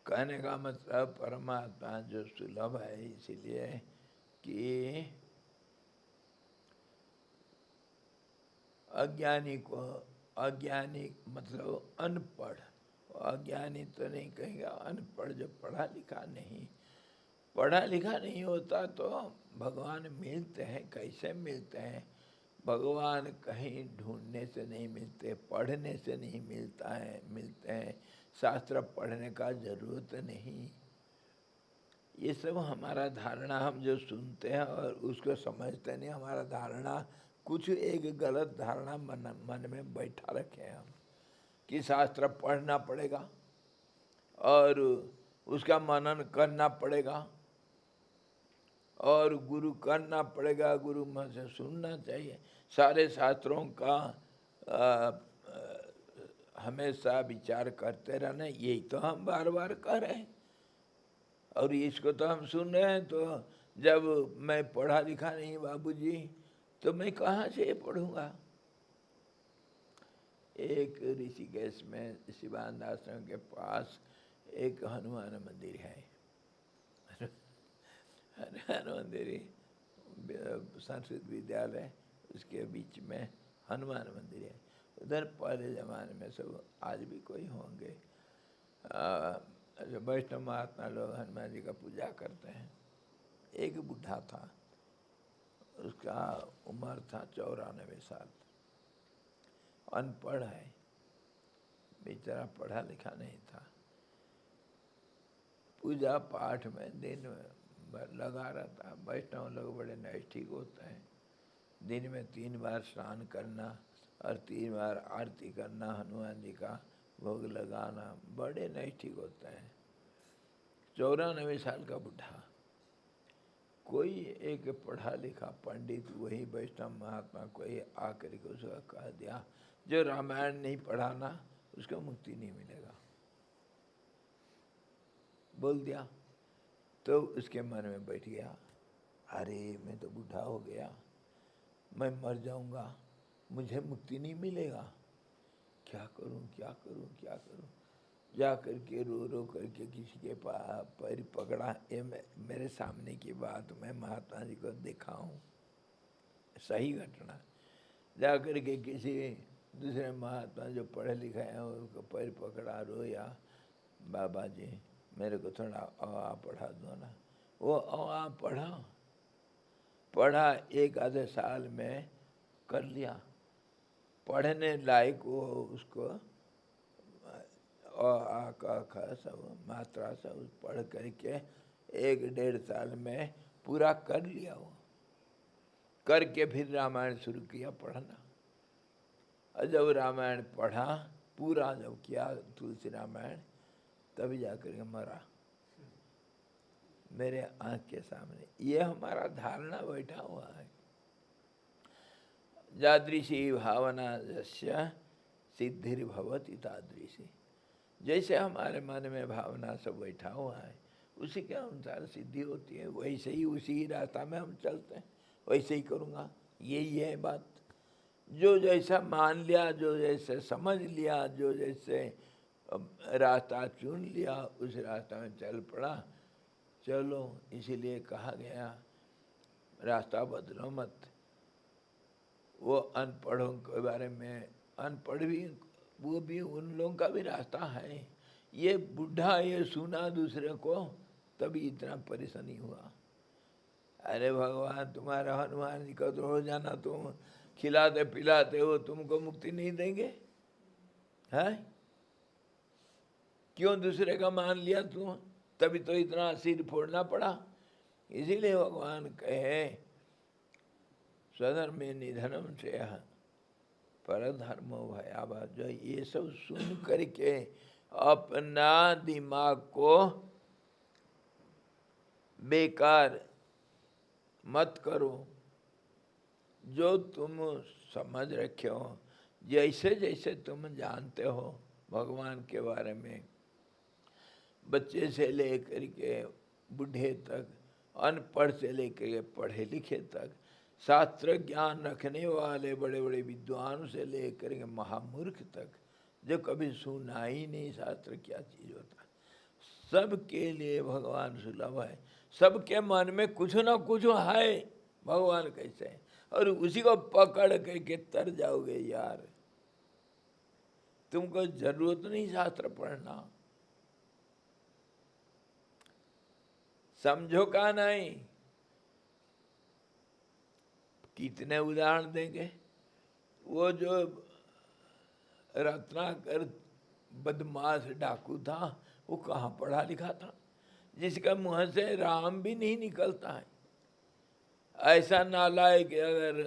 कहने का मतलब परमात्मा जो सुलभ है, इसीलिए कि अज्ञानी को, अज्ञानी मतलब अनपढ़, अज्ञानी तो नहीं कहेगा, अनपढ़ जो पढ़ा लिखा नहीं होता तो भगवान मिलते हैं। कैसे मिलते हैं? भगवान कहीं ढूंढने से नहीं मिलते, पढ़ने से नहीं मिलते हैं, शास्त्र पढ़ने का जरूरत नहीं। ये सब हमारा धारणा, हम जो सुनते हैं और उसको समझते नहीं, हमारा धारणा, कुछ एक गलत धारणा मन में बैठा रखे हैं हम, कि शास्त्र पढ़ना पड़ेगा और उसका मनन करना पड़ेगा और गुरु करना पड़ेगा, गुरु मुँह से सुनना चाहिए, सारे शास्त्रों का हमेशा विचार करते रहना। यही तो हम बार बार कर रहे हैं और इसको तो हम सुन रहे हैं। तो जब मैं पढ़ा लिखा नहीं बाबूजी, तो मैं कहाँ से पढ़ूंगा? एक ऋषिकेश में शिवानंद आश्रम के पास एक हनुमान मंदिर है। हनुमान मंदिर, संस्कृत विद्यालय, उसके बीच में हनुमान मंदिर है। उधर पहले ज़माने में सब, आज भी कोई होंगे, जो वैष्णव महात्मा लोग हनुमान जी का पूजा करते हैं। एक बूढ़ा था, उसका उम्र था 94 साल, अनपढ़ है बेचारा, पढ़ा लिखा नहीं था। पूजा पाठ में दिन भर लगा रहता। वैष्णव लोग बड़े नैष्ठिक होते हैं, दिन में 3 बार स्नान करना और 3 बार आरती करना, हनुमान जी का भोग लगाना, बड़े नैष्ठिक होते हैं। 94 साल का बूढ़ा, कोई एक पढ़ा लिखा पंडित, वही वैष्णव महात्मा, कोई आकर के उसका कह दिया, जो रामायण नहीं पढ़ाना उसको मुक्ति नहीं मिलेगा, बोल दिया। तो उसके मन में बैठ गया, अरे मैं तो बूढ़ा हो गया, मैं मर जाऊंगा, मुझे मुक्ति नहीं मिलेगा, क्या करूं क्या करूं क्या करूं। जा करके रो रो करके किसी के पैर पकड़ा। ये मेरे सामने की बात मैं महात्मा जी को देखा हूँ, सही घटना। जा करके किसी दूसरे महात्मा जो पढ़े लिखे हैं उसको पैर पकड़ा, रोया, बाबा जी मेरे को थोड़ा आ पढ़ा दो ना। वो आ पढ़ा, एक आधे साल में कर लिया, पढ़ने लायक वो उसको आ का ख सब मात्रा सब पढ़ करके 1-1.5 साल में पूरा कर लिया। वो करके फिर रामायण शुरू किया पढ़ना। और जब रामायण पढ़ा पूरा, जब किया तुलसी रामायण, तभी जाकर के मरा मेरे आंख के सामने। ये हमारा धारणा बैठा हुआ है। जादृशी भावना जस्य सिद्धिर्भवति तादृशी। जैसे हमारे मन में भावना सब बैठा हुआ है उसी के अनुसार सिद्धि होती है। वैसे ही उसी रास्ता में हम चलते हैं, वैसे ही करूँगा, यही है बात। जो जैसा मान लिया, जो जैसे समझ लिया, जो जैसे रास्ता चुन लिया, उस रास्ता में चल पड़ा। चलो, इसीलिए कहा गया रास्ता बदलो मत। वो अनपढ़ों के बारे में, अनपढ़ भी वो भी उन लोगों का भी रास्ता है। ये बुढ़ा ये सुना दूसरे को तभी इतना परेशानी हुआ। अरे भगवान, तुम्हारा हनुमान जी का तो रोजाना तुम खिलाते पिलाते हो, तुमको मुक्ति नहीं देंगे? है क्यों दूसरे का मान लिया तुम? तभी तो इतना सिर फोड़ना पड़ा। इसीलिए भगवान कहे स्वधर्म में निधनम से पर धर्म भयावह। जो ये सब सुन करके अपना दिमाग को बेकार मत करो। जो तुम समझ रखे हो, जैसे जैसे तुम जानते हो भगवान के बारे में, बच्चे से लेकर के बूढ़े तक, अनपढ़ से लेकर के पढ़े लिखे तक, शास्त्र ज्ञान रखने वाले बड़े बड़े विद्वान से लेकर के महामूर्ख तक, जो कभी सुना ही नहीं शास्त्र क्या चीज़ होता, सबके लिए भगवान सुलभ है। सबके मन में कुछ ना कुछ है भगवान कैसे है, और उसी को पकड़ करके तर जाओगे यार। तुमको जरूरत नहीं शास्त्र पढ़ना, समझो का नहीं। कितने उदाहरण देंगे। वो जो रत्नाकर बदमाश डाकू था, वो कहाँ पढ़ा लिखा था, जिसका मुंह से राम भी नहीं निकलता है। ऐसा नालायक अगर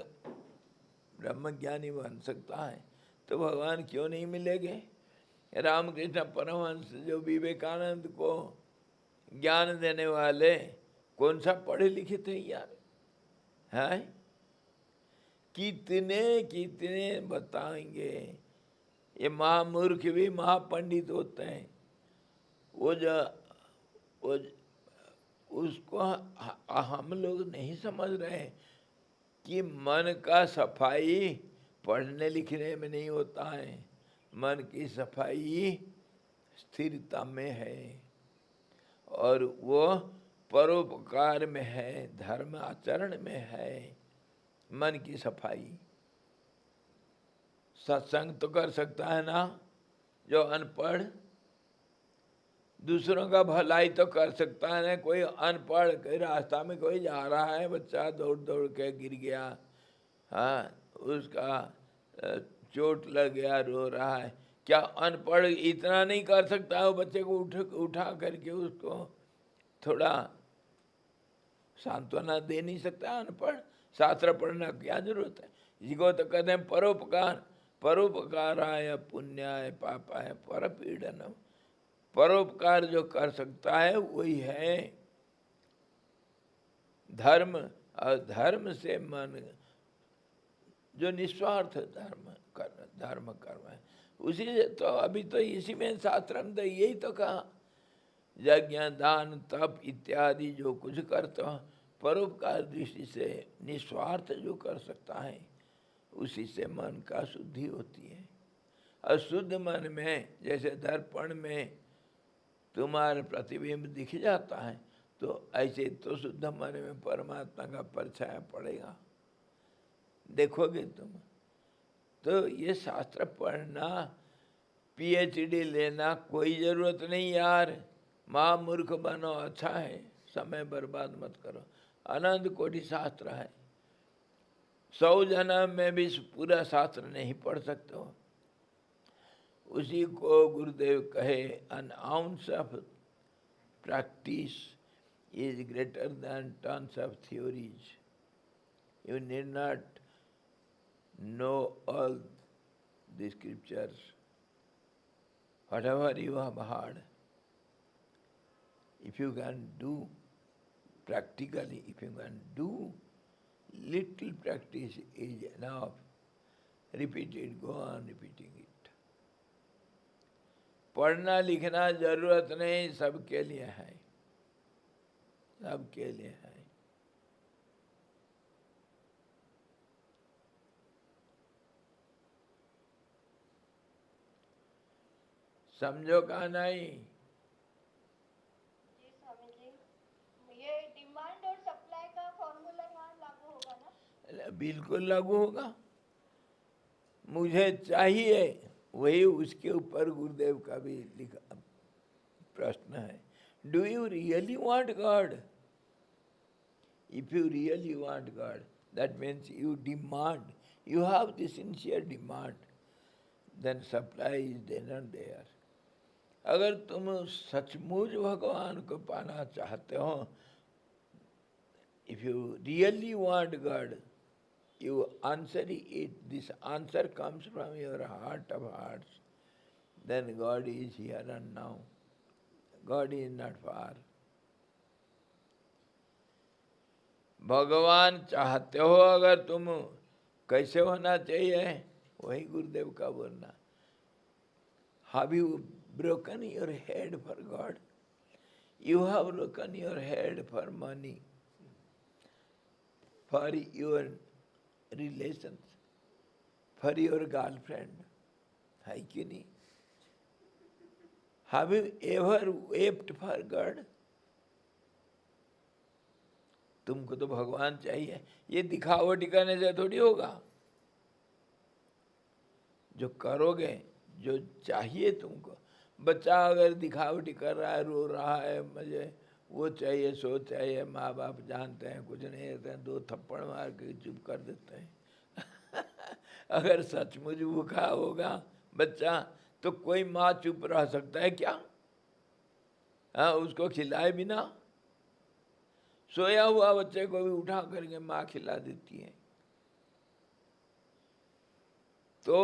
ब्रह्मज्ञानी बन सकता है तो भगवान क्यों नहीं मिलेंगे? रामकृष्ण परमहंस जो विवेकानंद को ज्ञान देने वाले, कौन सा पढ़े लिखे थे यार? हैं कितने कितने बताएंगे। ये महामूर्ख भी महापंडित होते हैं। वो उसको हम लोग नहीं समझ रहे कि मन का सफाई पढ़ने लिखने में नहीं होता है। मन की सफाई स्थिरता में है, और वो परोपकार में है, धर्म आचरण में है मन की सफाई। सत्संग तो कर सकता है ना जो अनपढ़, दूसरों का भलाई तो कर सकता है ना। कोई अनपढ़, कोई रास्ता में कोई जा रहा है, बच्चा दौड़ दौड़ के गिर गया, हाँ उसका चोट लग गया, रो रहा है, क्या अनपढ़ इतना नहीं कर सकता है? वो बच्चे को उठा करके उसको थोड़ा सांत्वना दे नहीं सकता अनपढ़? शास्त्र पढ़ना क्या जरूरत है? इसी तो कहते हैं परोपकार। परोपकाराय पुण्याय पापाय परपीड़नम। परोपकार जो कर सकता है वही है धर्म। और धर्म से मन जो निस्वार्थ धर्म कर्म है, उसी से तो अभी तो इसी में शास्त्र में तो यही तो कहा यज्ञ दान तप इत्यादि जो कुछ करता हो, परोपकार दृष्टि से निस्वार्थ जो कर सकता है, उसी से मन का शुद्धि होती है। अशुद्ध मन में जैसे दर्पण में तुम्हारा प्रतिबिंब दिख जाता है, तो ऐसे तो शुद्ध मन में परमात्मा का परछाया पड़ेगा, देखोगे तुम। तो ये शास्त्र पढ़ना, पीएचडी लेना कोई ज़रूरत नहीं यार। महामूर्ख बनो, अच्छा है, समय बर्बाद मत करो। अनंत कोटि शास्त्र है, 100 जन्म में भी पूरा शास्त्र नहीं पढ़ सकते हो। उसी को गुरुदेव कहे, an ounce of practice is greater than tons of theories. You need not know all the scriptures, whatever you have heard. If you can do practically, if you can do little practice is enough. Repeat it, go on repeating it. पढ़ना लिखना जरूरत नहीं, सबके लिए है, सबके लिए है। समझो का नहीं? जी स्वामी जी, ये डिमांड और सप्लाई का फॉर्मूला यहाँ लागू होगा ना? बिल्कुल लागू होगा। मुझे चाहिए, वही उसके ऊपर गुरुदेव का भी लिखा प्रश्न है, do you really want God? If you really want God, that means you demand, you have the sincere demand, then supply is there and there. अगर तुम सचमुच भगवान को पाना चाहते हो, if you really want God, you answer it, this answer comes from your heart of hearts, then God is here and now. God is not far. भगवान चाहते हो अगर तुम, कैसे होना चाहिए? वही गुरुदेव का बोलना। Have you broken your head for God? You have broken your head for money, for your relations, for your girlfriend, है कि नहीं? Have you ever wept for God? तुमको तो भगवान चाहिए, ये दिखावटी करने से थोड़ी होगा। जो करोगे, जो चाहिए तुमको, बच्चा अगर दिखावटी कर रहा है, रो रहा है, मुझे वो चाहिए सो चाहिए, माँ बाप जानते हैं कुछ नहीं रहते हैं, 2 थप्पड़ मार के चुप कर देते हैं। अगर सचमुच भूखा होगा बच्चा, तो कोई माँ चुप रह सकता है क्या? हाँ, उसको खिलाए बिना? सोया हुआ बच्चे को भी उठा करके माँ खिला देती है। तो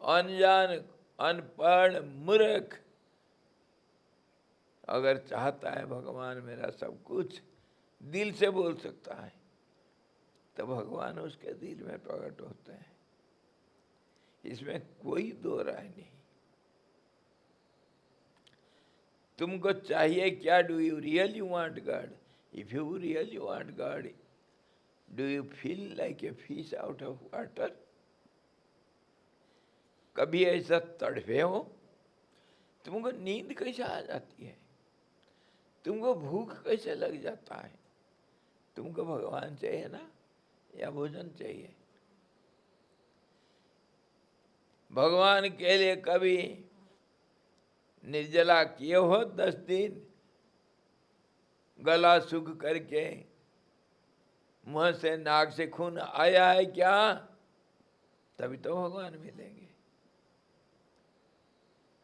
अनजान, अनपढ़, मूर्ख अगर चाहता है भगवान मेरा सब कुछ, दिल से बोल सकता है, तो भगवान उसके दिल में प्रकट होते हैं, इसमें कोई दो राय नहीं। तुमको चाहिए क्या? Do you really want God? If you really want God, do you feel like a fish out of water? कभी ऐसा तड़फे हो? तुमको नींद कैसे आ जाती है? तुमको भूख कैसे लग जाता है? तुमको भगवान चाहिए ना, या भोजन चाहिए? भगवान के लिए कभी निर्जला किए हो 10 दिन, गला सूख करके मुंह से नाक से खून आया है क्या? तभी तो भगवान मिलेंगे।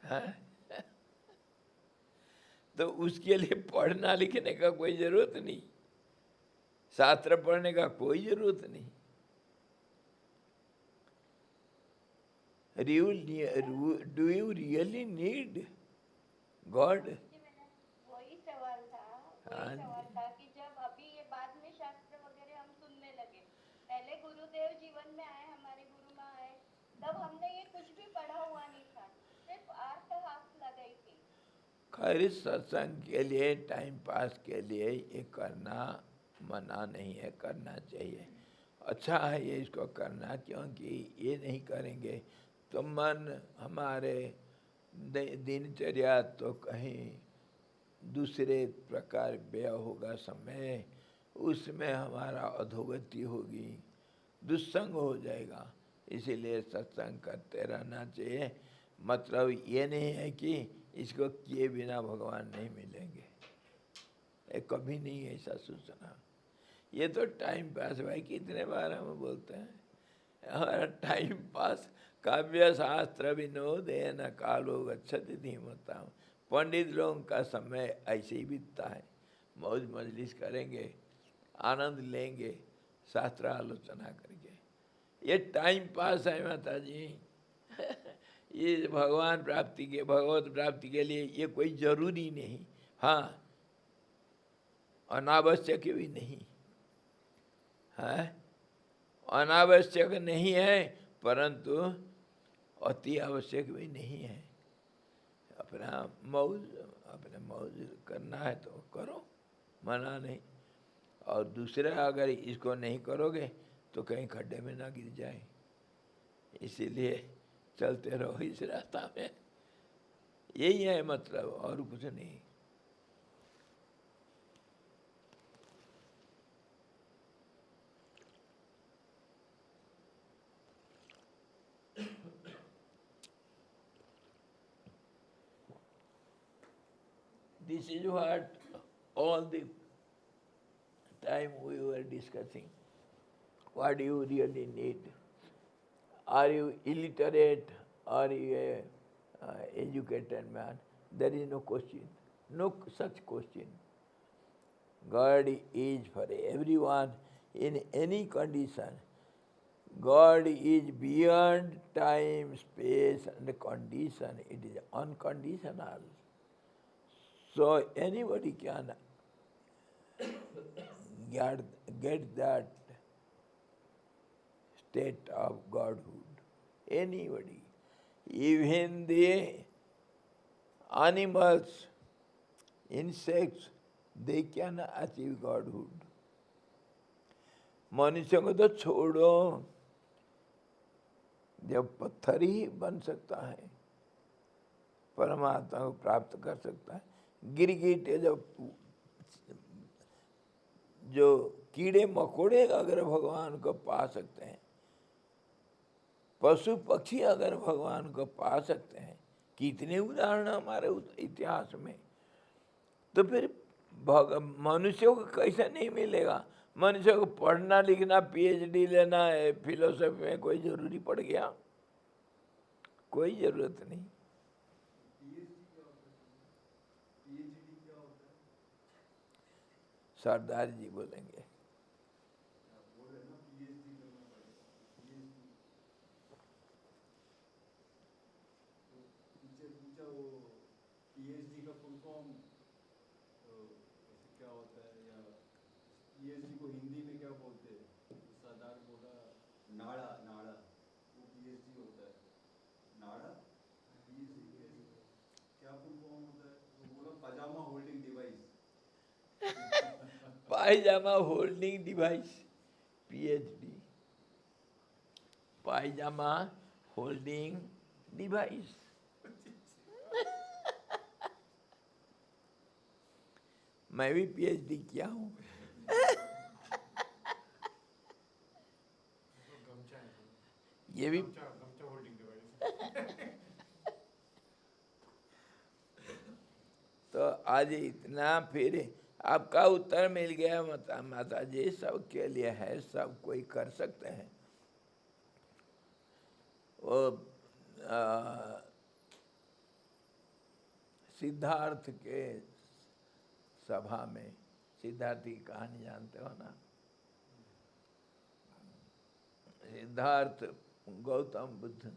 हाँ? तो उसके लिए पढ़ना लिखने का कोई जरूरत नहीं, शास्त्र पढ़ने का कोई जरूरत नहीं। Do you really need God? वही सवाल था कि जब अभी ये बाद में शास्त्र वगैरह हम सुनने लगे, पहले गुरुदेव जीवन में आए, हमारे गुरु माँ आए, तब हमने ये कुछ भी पढ़ा हुआ नहीं था, सिर्फ आर्ट हाथ लगाई थी। अरे सत्संग के लिए, टाइम पास के लिए ये करना मना नहीं है, करना चाहिए, अच्छा है ये इसको करना, क्योंकि ये नहीं करेंगे तो मन हमारे दिनचर्या तो कहीं दूसरे प्रकार व्यय होगा समय, उसमें हमारा अधोगति होगी, दुस्संग हो जाएगा। इसीलिए सत्संग करते रहना चाहिए। मतलब ये नहीं है कि इसको किए बिना भगवान नहीं मिलेंगे, ये कभी नहीं ऐसा सोचना। ये तो टाइम पास, भाई कितने बार हम बोलते हैं, हमारा टाइम पास काव्य शास्त्र विनोदेन कालो गच्छति धीमताम्। पंडित लोगों का समय ऐसे ही बीतता है, मौज मजलिस करेंगे, आनंद लेंगे शास्त्र आलोचना करके, ये टाइम पास है माता जी। ये भगवान प्राप्ति के, भगवत प्राप्ति के लिए ये कोई जरूरी नहीं, हाँ अनावश्यक भी नहीं है, अनावश्यक नहीं है परंतु अति आवश्यक भी नहीं है। अपना मौज करना है तो करो, मना नहीं। और दूसरा अगर इसको नहीं करोगे तो कहीं खड्डे में ना गिर जाए, इसीलिए चलते रहो इस रास्ता में, यही है मतलब, और कुछ नहीं। This is what all the time we were discussing. What do you really need? Are you illiterate? Are you a educated man? There is no question, no such question. God is for everyone in any condition. God is beyond time, space and condition. It is unconditional. So anybody can get that state of Godhood. Anybody. Even the animals, insects, they can achieve Godhood. मनुष्य को तो छोड़ो, जब पत्थर ही बन सकता है, परमात्मा को प्राप्त कर सकता है। गिरगिट जो कीड़े मकोड़े अगर भगवान को पा सकते हैं, पशु पक्षी अगर भगवान को पा सकते हैं, कितने उदाहरण हमारे इतिहास में, तो फिर मनुष्यों को कैसे नहीं मिलेगा? मनुष्य को पढ़ना लिखना, पीएचडी लेना है फिलोसफी में कोई जरूरी पड़ गया? कोई जरूरत नहीं। सरदार जी बोलेंगे। पीएचडी का फुल फॉर्म क्या होता है, या पीएचडी को हिंदी में क्या बोलते हैं? सरदार बोला नाड़ा, नाड़ा वो पीएचडी होता है। नाड़ा पीएचडी क्या फुल फॉर्म होता है? वो बोला पजामा होल्डिंग डिवाइस। पायजामा होल्डिंग डिवाइस, पीएचडी, पायजामा होल्डिंग डिवाइस। मैं भी पीएचडी किया हूँ। ये भी तो आज इतना, फिर आपका उत्तर मिल गया माता जी, सबके लिए है, सब कोई कर सकते हैं। वो सिद्धार्थ के सभा में, सिद्धार्थ की कहानी जानते हो ना? सिद्धार्थ गौतम बुद्ध,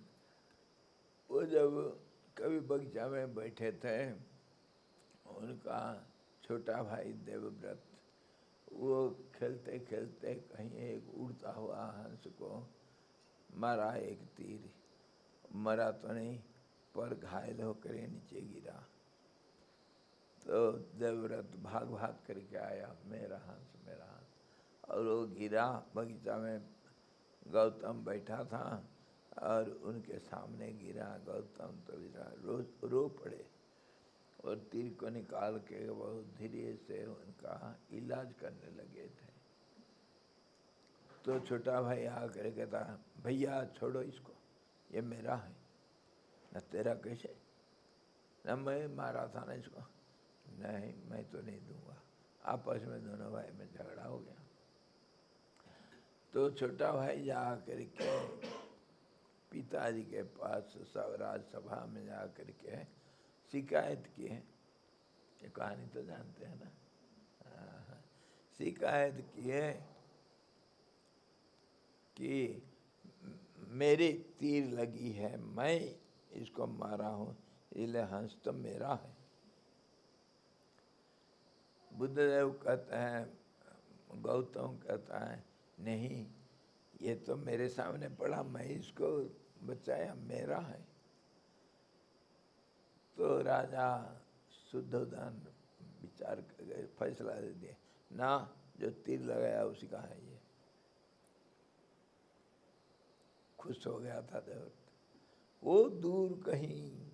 वो जब कभी बगीचा में बैठे थे, उनका छोटा भाई देवव्रत, वो खेलते खेलते कहीं एक उड़ता हुआ हंस को मारा एक तीर, मरा तो नहीं पर घायल होकर नीचे गिरा। तो देवव्रत भाग भाग करके आया, मेरा हंस मेरा हंस। और वो गिरा, बगीचा में गौतम बैठा था और उनके सामने गिरा। गौतम तो रो पड़े और तीर को निकाल के बहुत धीरे से उनका इलाज करने लगे थे। तो छोटा भाई आकर कहता, भैया छोड़ो इसको, ये मेरा है न, तेरा कैसे? न मैं मारा था ना इसको। नहीं, मैं तो नहीं दूंगा। आपस में दोनों भाई में झगड़ा हो गया। तो छोटा भाई जा करके पिताजी के पास राजसभा में जा करके शिकायत की है। ये कहानी तो जानते हैं ना। शिकायत की है कि मेरे तीर लगी है, मैं इसको मारा हूँ, इसलिए हंस तो मेरा है। बुद्धदेव कहते हैं, गौतम कहता है, नहीं, ये तो मेरे सामने पड़ा, मैं इसको बचाया, मेरा है। तो राजा शुद्धोधन विचार कर गए, फैसला दे दिए, ना, जो तीर लगाया उसी का है ये। खुश हो गया था देवव्रत। वो दूर कहीं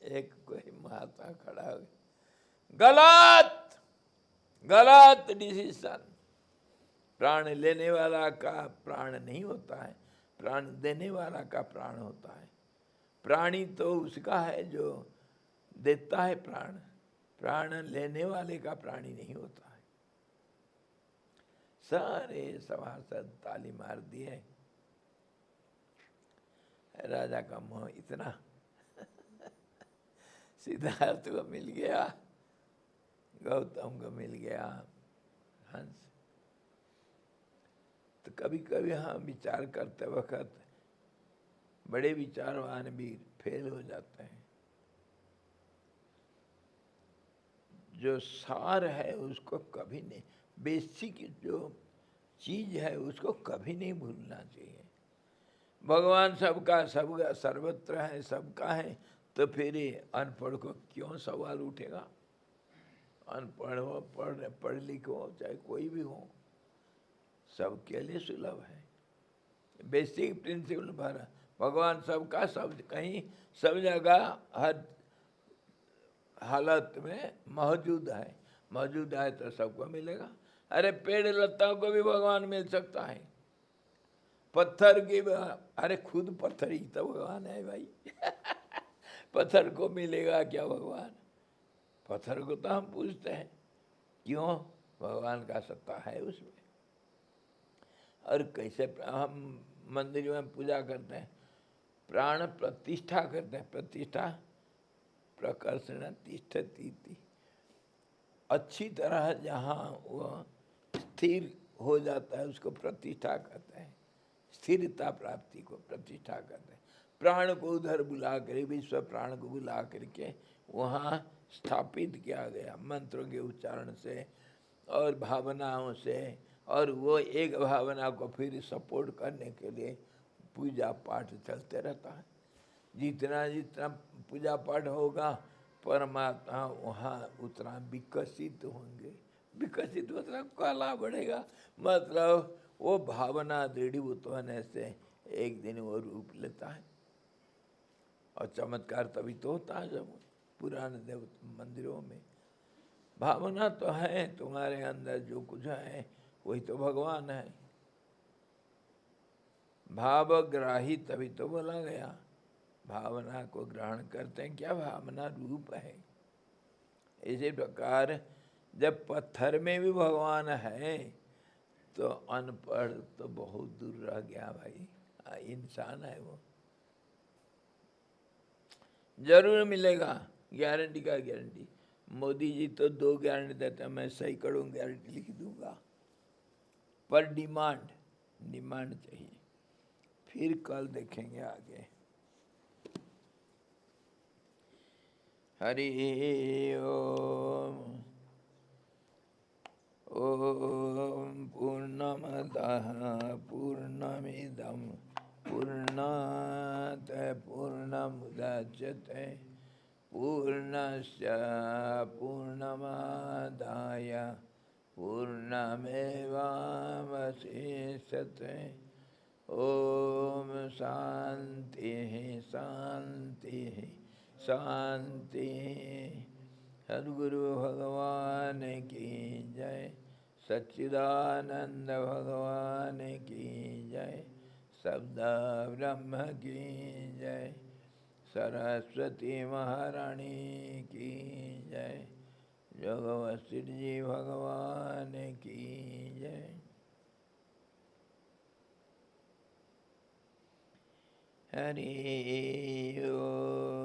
एक कोई महात्मा खड़ा हो गया, गलत गलत डिसीजन। प्राण लेने वाला का प्राण नहीं होता है, प्राण देने वाला का प्राण होता है। प्राणी तो उसका है जो देता है प्राण, प्राण लेने वाले का प्राणी नहीं होता है। सारे सभासद ताली मार दिए। राजा का मोह इतना सिद्धार्थ को मिल गया, गौतम को मिल गया हंस। तो कभी कभी हम विचार करते वक्त बड़े विचारवान भी फेल हो जाते हैं। जो सार है उसको कभी नहीं, बेसिक जो चीज है उसको कभी नहीं भूलना चाहिए। भगवान सबका सबका सर्वत्र है, सबका है, तो फिर अनपढ़ को क्यों सवाल उठेगा? अनपढ़ हो, पढ़ लिख हो, चाहे कोई भी हो, सबके लिए सुलभ है। बेसिक प्रिंसिपल पर भगवान सबका, सब कहीं, सब जगह, हर हालत में मौजूद है। मौजूद है तो सबको मिलेगा। अरे पेड़ लताओं को भी भगवान मिल सकता है, पत्थर की, अरे खुद पत्थर ही तो भगवान है भाई। पत्थर को मिलेगा क्या भगवान? पत्थर को तो हम पूछते हैं, क्यों? भगवान का सत्ता है उसमें। और कैसे हम मंदिर में पूजा करते हैं, प्राण प्रतिष्ठा करते हैं। प्रतिष्ठा प्रकर्षण तिष्ठति, अच्छी तरह जहाँ वह स्थिर हो जाता है उसको प्रतिष्ठा कहते हैं। स्थिरता प्राप्ति को प्रतिष्ठा कहते हैं। प्राण को उधर बुला कर, विश्व प्राण को बुला करके वहाँ स्थापित किया गया मंत्रों के उच्चारण से और भावनाओं से। और वो एक भावना को फिर सपोर्ट करने के लिए पूजा पाठ चलते रहता है। जितना जितना पूजा पाठ होगा परमात्मा वहाँ उतना विकसित होंगे। विकसित उतना कला बढ़ेगा, मतलब वो भावना दृढ़ीभूत होने से एक दिन वो रूप लेता है। और चमत्कार तभी तो होता है जब पुराने देव मंदिरों में भावना तो है, तुम्हारे अंदर जो कुछ है वही तो भगवान है। भावग्राही तभी तो बोला गया, भावना को ग्रहण करते हैं क्या? भावना रूप है। इसी प्रकार जब पत्थर में भी भगवान है तो अनपढ़ तो बहुत दूर रह गया भाई। इंसान है वो, जरूर मिलेगा, गारंटी का गारंटी। मोदी जी तो 2 गारंटी देते हैं, मैं सैकड़ों गारंटी लिख दूंगा, पर डिमांड चाहिए। फिर कल देखेंगे आगे। हरि ओम। ओम पूर्णमदः पूर्णमिदं पूर्णात् पूर्णमुदच्यते पूर्णस्य पूर्णमादाय पूर्णमेवावशिष्यते। ओम शांति शांति शांति। सद्गुरु भगवान की जय। सच्चिदानंद भगवान की जय। शब्द ब्रह्म की जय। सरस्वती महारानी की जय। जोगवशिष्ठ जी भगवान की जय। हरि ओम।